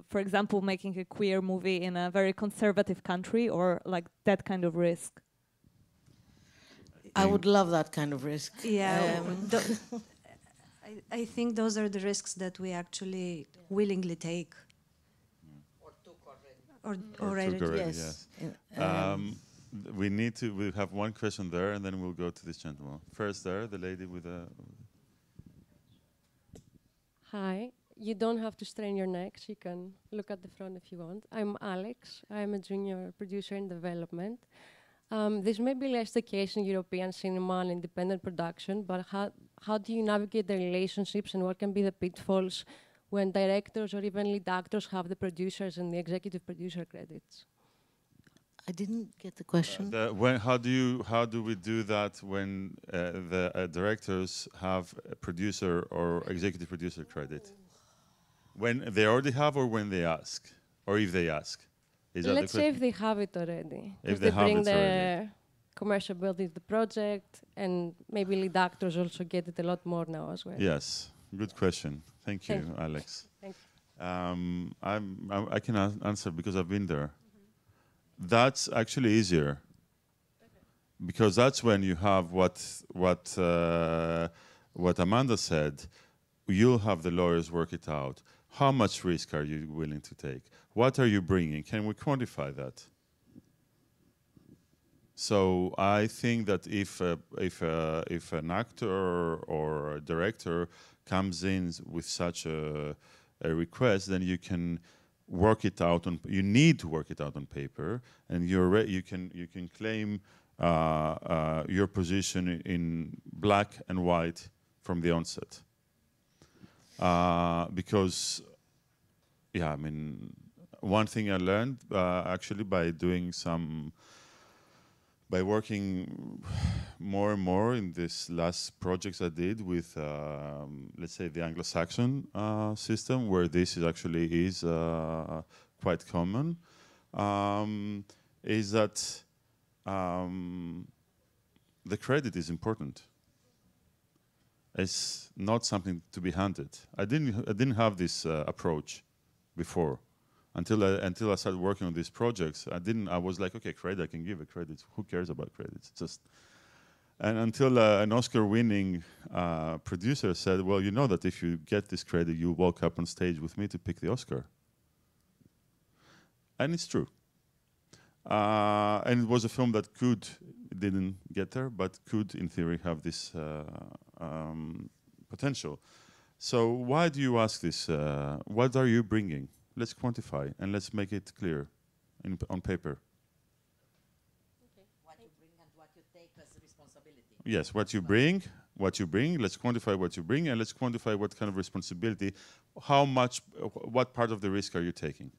for example, making a queer movie in a very conservative country, or like that kind of risk. I would love that kind of risk. Yeah. I think those are the risks that we actually willingly take. Or took already. Or already, yes. We have one question there, and then we'll go to this gentleman. First there, the lady with a... Hi. You don't have to strain your necks. You can look at the front if you want. I'm Alex. I'm a junior producer in development. This may be less the case in European cinema and independent production, but how do you navigate the relationships, and what can be the pitfalls when directors or even lead actors have the producers and the executive producer credits? I didn't get the question. How do we do that when the directors have a producer or executive producer credit? When they already have, or when they ask, or if they ask? Let's say if they have it already. If they bring the commercial building to the project, and maybe lead actors also get it a lot more now as well. Yes, good question. Thank you, Alex. Thank you. I can answer because I've been there. That's actually easier, because that's when you have what Amanda said. You'll have the lawyers work it out. How much risk are you willing to take? What are you bringing? Can we quantify that? So I think that if an actor or a director comes in with such a request, then you can work it out you need to work it out on paper, and you can claim your position in black and white from the onset. Because, yeah, I mean, one thing I learned actually by working more and more in this last projects I did with, let's say, the Anglo-Saxon system, where this is quite common, is that the credit is important. It's not something to be handed. I didn't have this approach before. Until I started working on these projects, I was like, okay, credit, I can give a credit. Who cares about credits? And until an Oscar-winning producer said, well, you know that if you get this credit, you walk up on stage with me to pick the Oscar. And it's true. And it was a film that didn't get there, but could, in theory, have this potential. So why do you ask this? What are you bringing? Let's quantify and let's make it clear on paper. Okay. What you bring and what you take as responsibility. Yes, what you bring, let's quantify what you bring, and let's quantify what kind of responsibility, what part of the risk are you taking?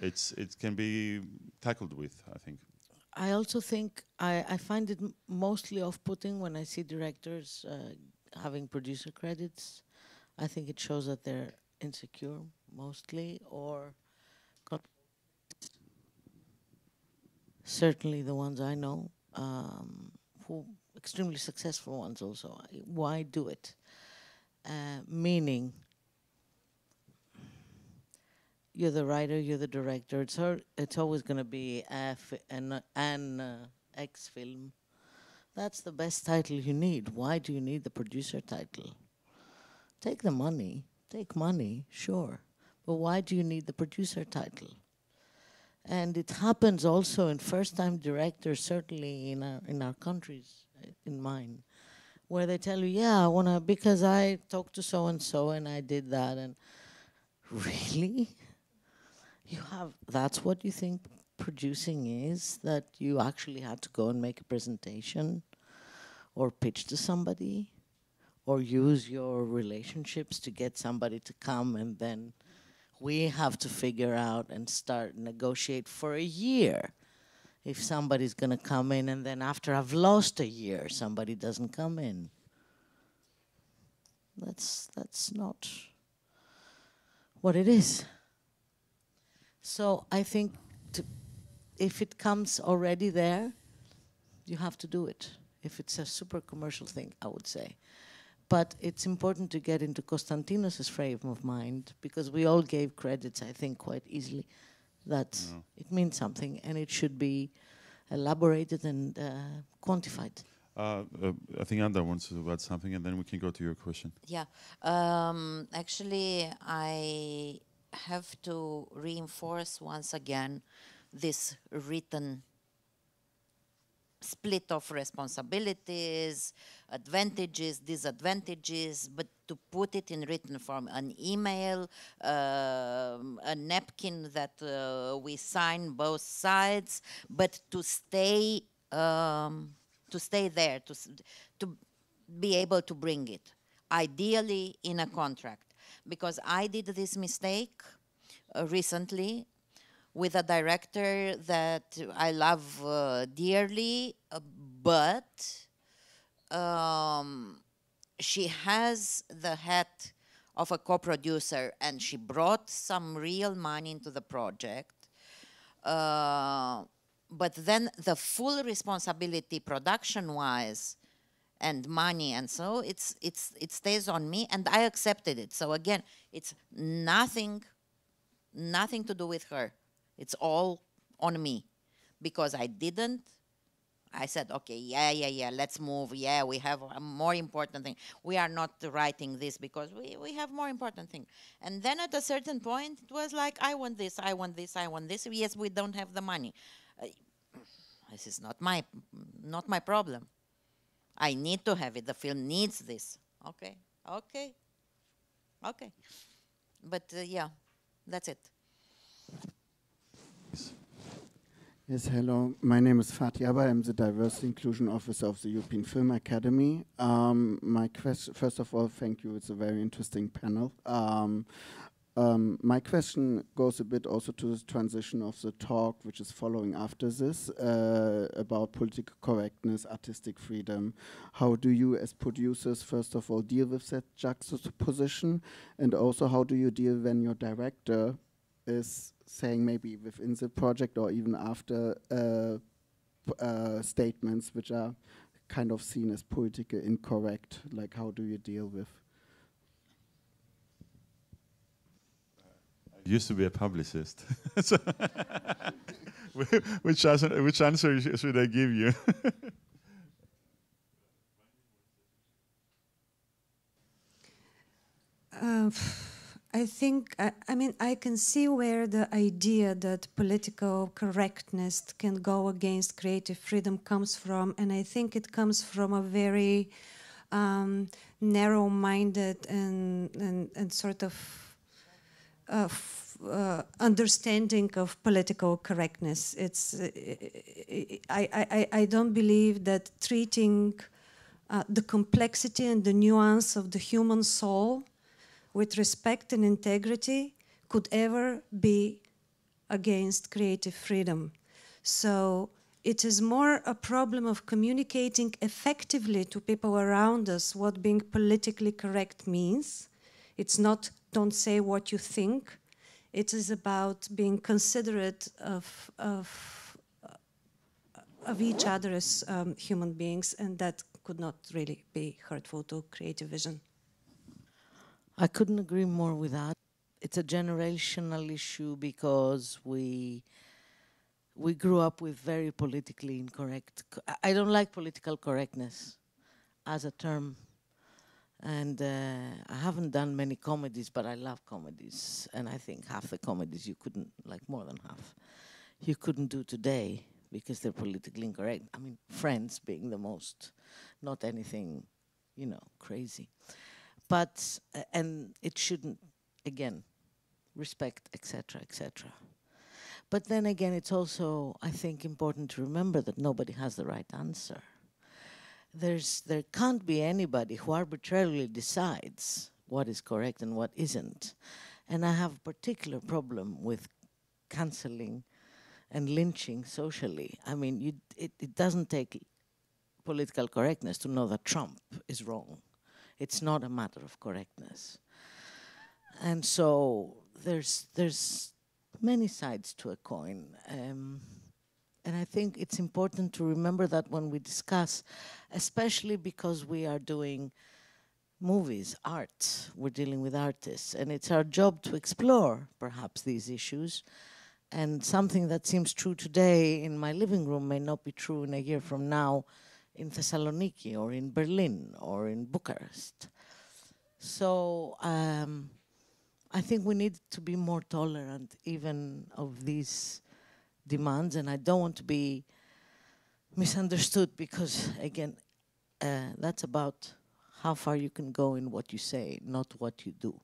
It can be tackled with, I think. I also think I find it mostly off-putting when I see directors having producer credits. I think it shows that they're insecure, mostly, or certainly the ones I know, who extremely successful ones also. Why do it? Meaning, you're the writer, you're the director. It's always going to be an X film. That's the best title you need. Why do you need the producer title? Take the money. Take money, sure. But why do you need the producer title? And it happens also in first-time directors, certainly in our countries, in mine, where they tell you, yeah, I want to, because I talked to so-and-so and I did that. And really? That's what you think producing is? That you actually had to go and make a presentation or pitch to somebody or use your relationships to get somebody to come, and then we have to figure out and start negotiate for a year if somebody's going to come in, and then after I've lost a year, somebody doesn't come in. That's not what it is. So I think if it comes already there, you have to do it. If it's a super commercial thing, I would say. But it's important to get into Konstantinos' frame of mind, because we all gave credits, I think, quite easily, that it means something and it should be elaborated and quantified. I think Anda wants to add something, and then we can go to your question. Yeah. Actually, I have to reinforce once again this written split of responsibilities, advantages, disadvantages, but to put it in written form, an email, a napkin that we sign both sides, but to stay there, to be able to bring it, ideally in a contract. Because I did this mistake recently with a director that I love dearly, but she has the hat of a co-producer, and she brought some real money into the project. But then the full responsibility production-wise and money, and so it stays on me, and I accepted it. So again, it's nothing to do with her. It's all on me, because I said, okay, yeah, let's move. Yeah, we have a more important thing. We are not writing this because we have more important thing. And then at a certain point, it was like, I want this, I want this, I want this. Yes, we don't have the money. This is not my problem. I need to have it. The film needs this. Okay. But yeah, that's it. Yes, hello. My name is Fatih Abba. I'm the Diversity Inclusion Officer of the European Film Academy. My question, first of all, thank you. It's a very interesting panel. My question goes a bit also to the transition of the talk, which is following after this, about political correctness, artistic freedom. How do you, as producers, first of all, deal with that juxtaposition? And also, how do you deal when your director is saying, maybe within the project or even after, statements which are kind of seen as politically incorrect? Like, how do you deal with? I used to be a publicist. So which answer should I give you? I think, I mean, I can see where the idea that political correctness can go against creative freedom comes from, and I think it comes from a very narrow-minded and sort of understanding of political correctness. It's I don't believe that treating the complexity and the nuance of the human soul with respect and integrity could ever be against creative freedom. So it is more a problem of communicating effectively to people around us what being politically correct means. It's not don't say what you think. It is about being considerate of each other as human beings, and that could not really be hurtful to creative vision. I couldn't agree more with that. It's a generational issue because we grew up with very politically incorrect. I don't like political correctness as a term. And I haven't done many comedies, but I love comedies. And I think half the comedies you couldn't, like more than half, you couldn't do today because they're politically incorrect. I mean, Friends being the most, not anything, you know, crazy. But, and it shouldn't, again, respect, etc., etc. But then again, it's also, I think, important to remember that nobody has the right answer. There can't be anybody who arbitrarily decides what is correct and what isn't. And I have a particular problem with cancelling and lynching socially. I mean, it doesn't take political correctness to know that Trump is wrong. It's not a matter of correctness. And so there's many sides to a coin. And I think it's important to remember that when we discuss, especially because we are doing movies, art, we're dealing with artists, and it's our job to explore, perhaps, these issues. And something that seems true today in my living room may not be true in a year from now in Thessaloniki or in Berlin or in Bucharest. So I think we need to be more tolerant even of these demands, and I don't want to be misunderstood because, again, that's about how far you can go in what you say, not what you do.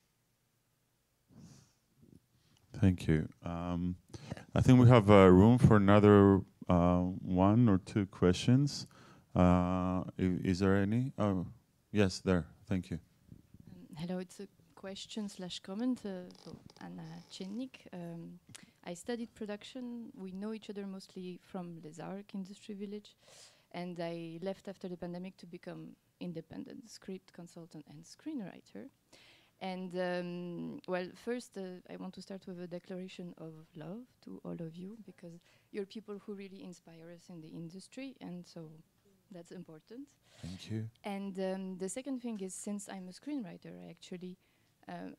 Thank you. I think we have room for another one or two questions. Is there any? Oh, yes, there. Thank you. Hello, it's a question/comment for Anna Chennik. I studied production. We know each other mostly from Les Arcs Industry Village, and I left after the pandemic to become independent script consultant and screenwriter. And well, first I want to start with a declaration of love to all of you, because you're people who really inspire us in the industry, and so that's important. Thank you. And the second thing is, since I'm a screenwriter, I actually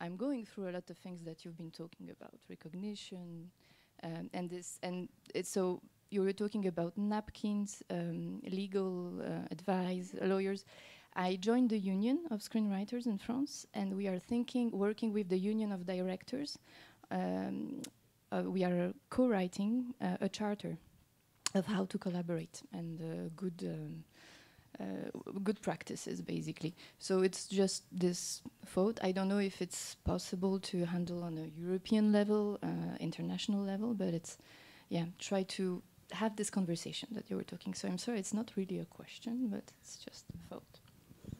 I'm going through a lot of things that you've been talking about, recognition, and this, and it's so you were talking about napkins, legal advice, lawyers. I joined the Union of Screenwriters in France, and we are working with the Union of Directors. We are co-writing a charter of how to collaborate and good practices, basically. So it's just this thought. I don't know if it's possible to handle on a European level, international level, but it's, yeah, try to have this conversation that you were talking. So I'm sorry, it's not really a question, but it's just a thought.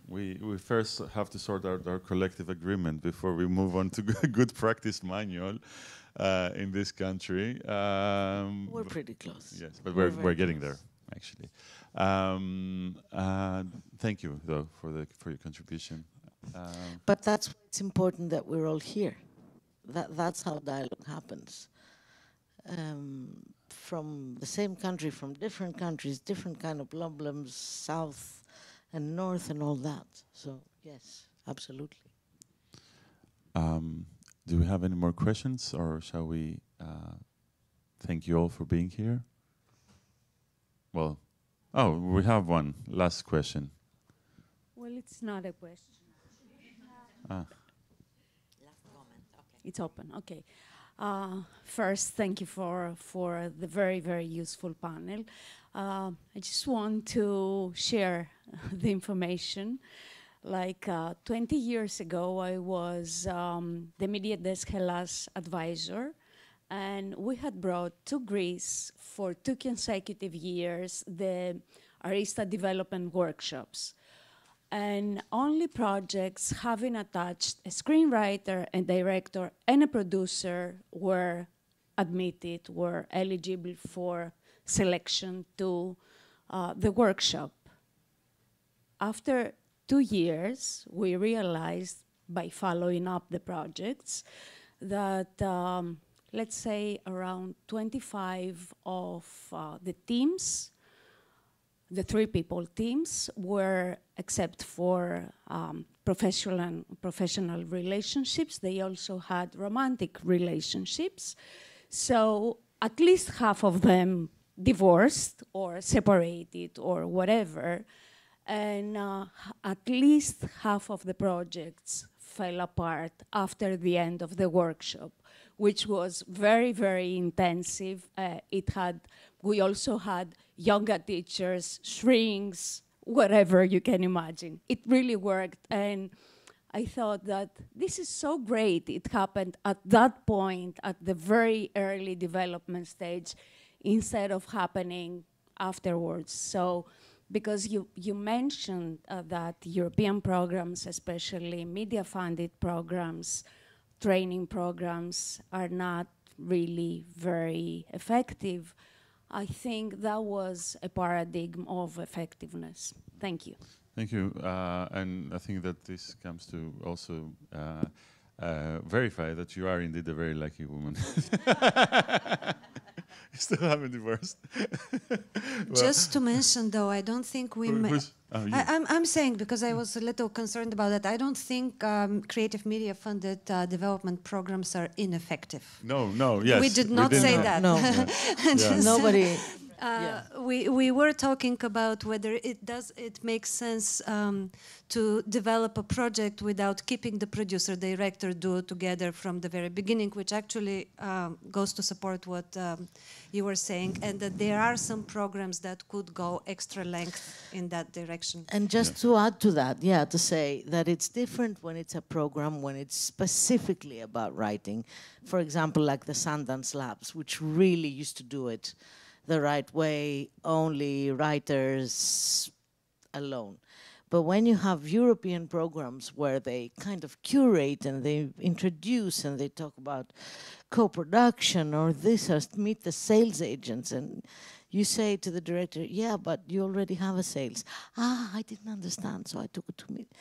we first have to sort out our collective agreement before we move on to good practice manual in this country. We're pretty close. Yes, but we're getting there, actually. Thank you, though, for your contribution. But that's why it's important that we're all here. That's how dialogue happens. From the same country, from different countries, different kind of problems, south and north and all that. So, yes, absolutely. Do we have any more questions, or shall we thank you all for being here? Well, we have one last question. Well, it's not a question. Last comment. Okay. It's open. Okay. First, thank you for the very, very useful panel. I just want to share the information. Like 20 years ago, I was the Media Desk Hellas advisor, and we had brought to Greece for 2 consecutive years the Arista development workshops. And only projects having attached a screenwriter, a director, and a producer were admitted, were eligible for selection to the workshop. After 2 years, we realized by following up the projects that, let's say, around 25 of the teams, the 3 people teams, were, except for professional relationships, they also had romantic relationships. So at least half of them divorced or separated or whatever. And at least half of the projects fell apart after the end of the workshop, which was very, very intensive. We also had yoga teachers, shrinks, whatever you can imagine. It really worked, and I thought that this is so great. It happened at that point, at the very early development stage, instead of happening afterwards. So, because you mentioned that European programs, especially media-funded programs, training programs, are not really very effective, I think that was a paradigm of effectiveness. Thank you. Thank you. And I think that this comes to also verify that you are indeed a very lucky woman. You still haven't divorced. Just to mention, though, I don't think we... I'm saying, because I was a little concerned about that, I don't think creative media-funded development programs are ineffective. No, yes. We did not say that. No. Nobody... We were talking about whether it makes sense to develop a project without keeping the producer director duo together from the very beginning, which actually goes to support what you were saying, and that there are some programs that could go extra length in that direction. And just to add to that, to say that it's different when it's a program, when it's specifically about writing. For example, like the Sundance Labs, which really used to do it the right way, only writers alone. But when you have European programs where they kind of curate and they introduce and they talk about co-production or this, or meet the sales agents, and you say to the director, yeah, but you already have a sales. I didn't understand, so I took it to meet.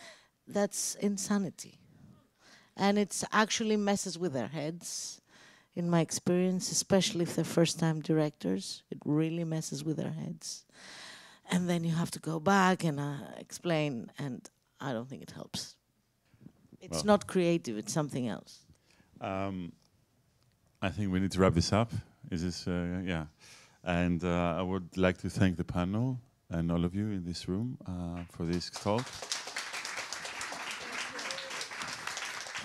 That's insanity. And it actually messes with their heads. In my experience, especially if they're first-time directors, it really messes with their heads. And then you have to go back and explain, and I don't think it helps. It's not creative, it's something else. I think we need to wrap this up. Is this, And I would like to thank the panel and all of you in this room for this talk.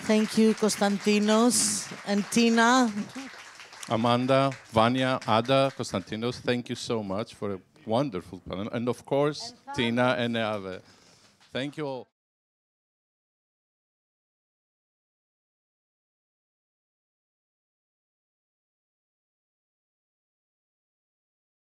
Thank you, Konstantinos and Tina. Amanda, Vanya, Ada, Konstantinos, thank you so much for a wonderful panel. And of course, Tina and EAVE. Thank you all.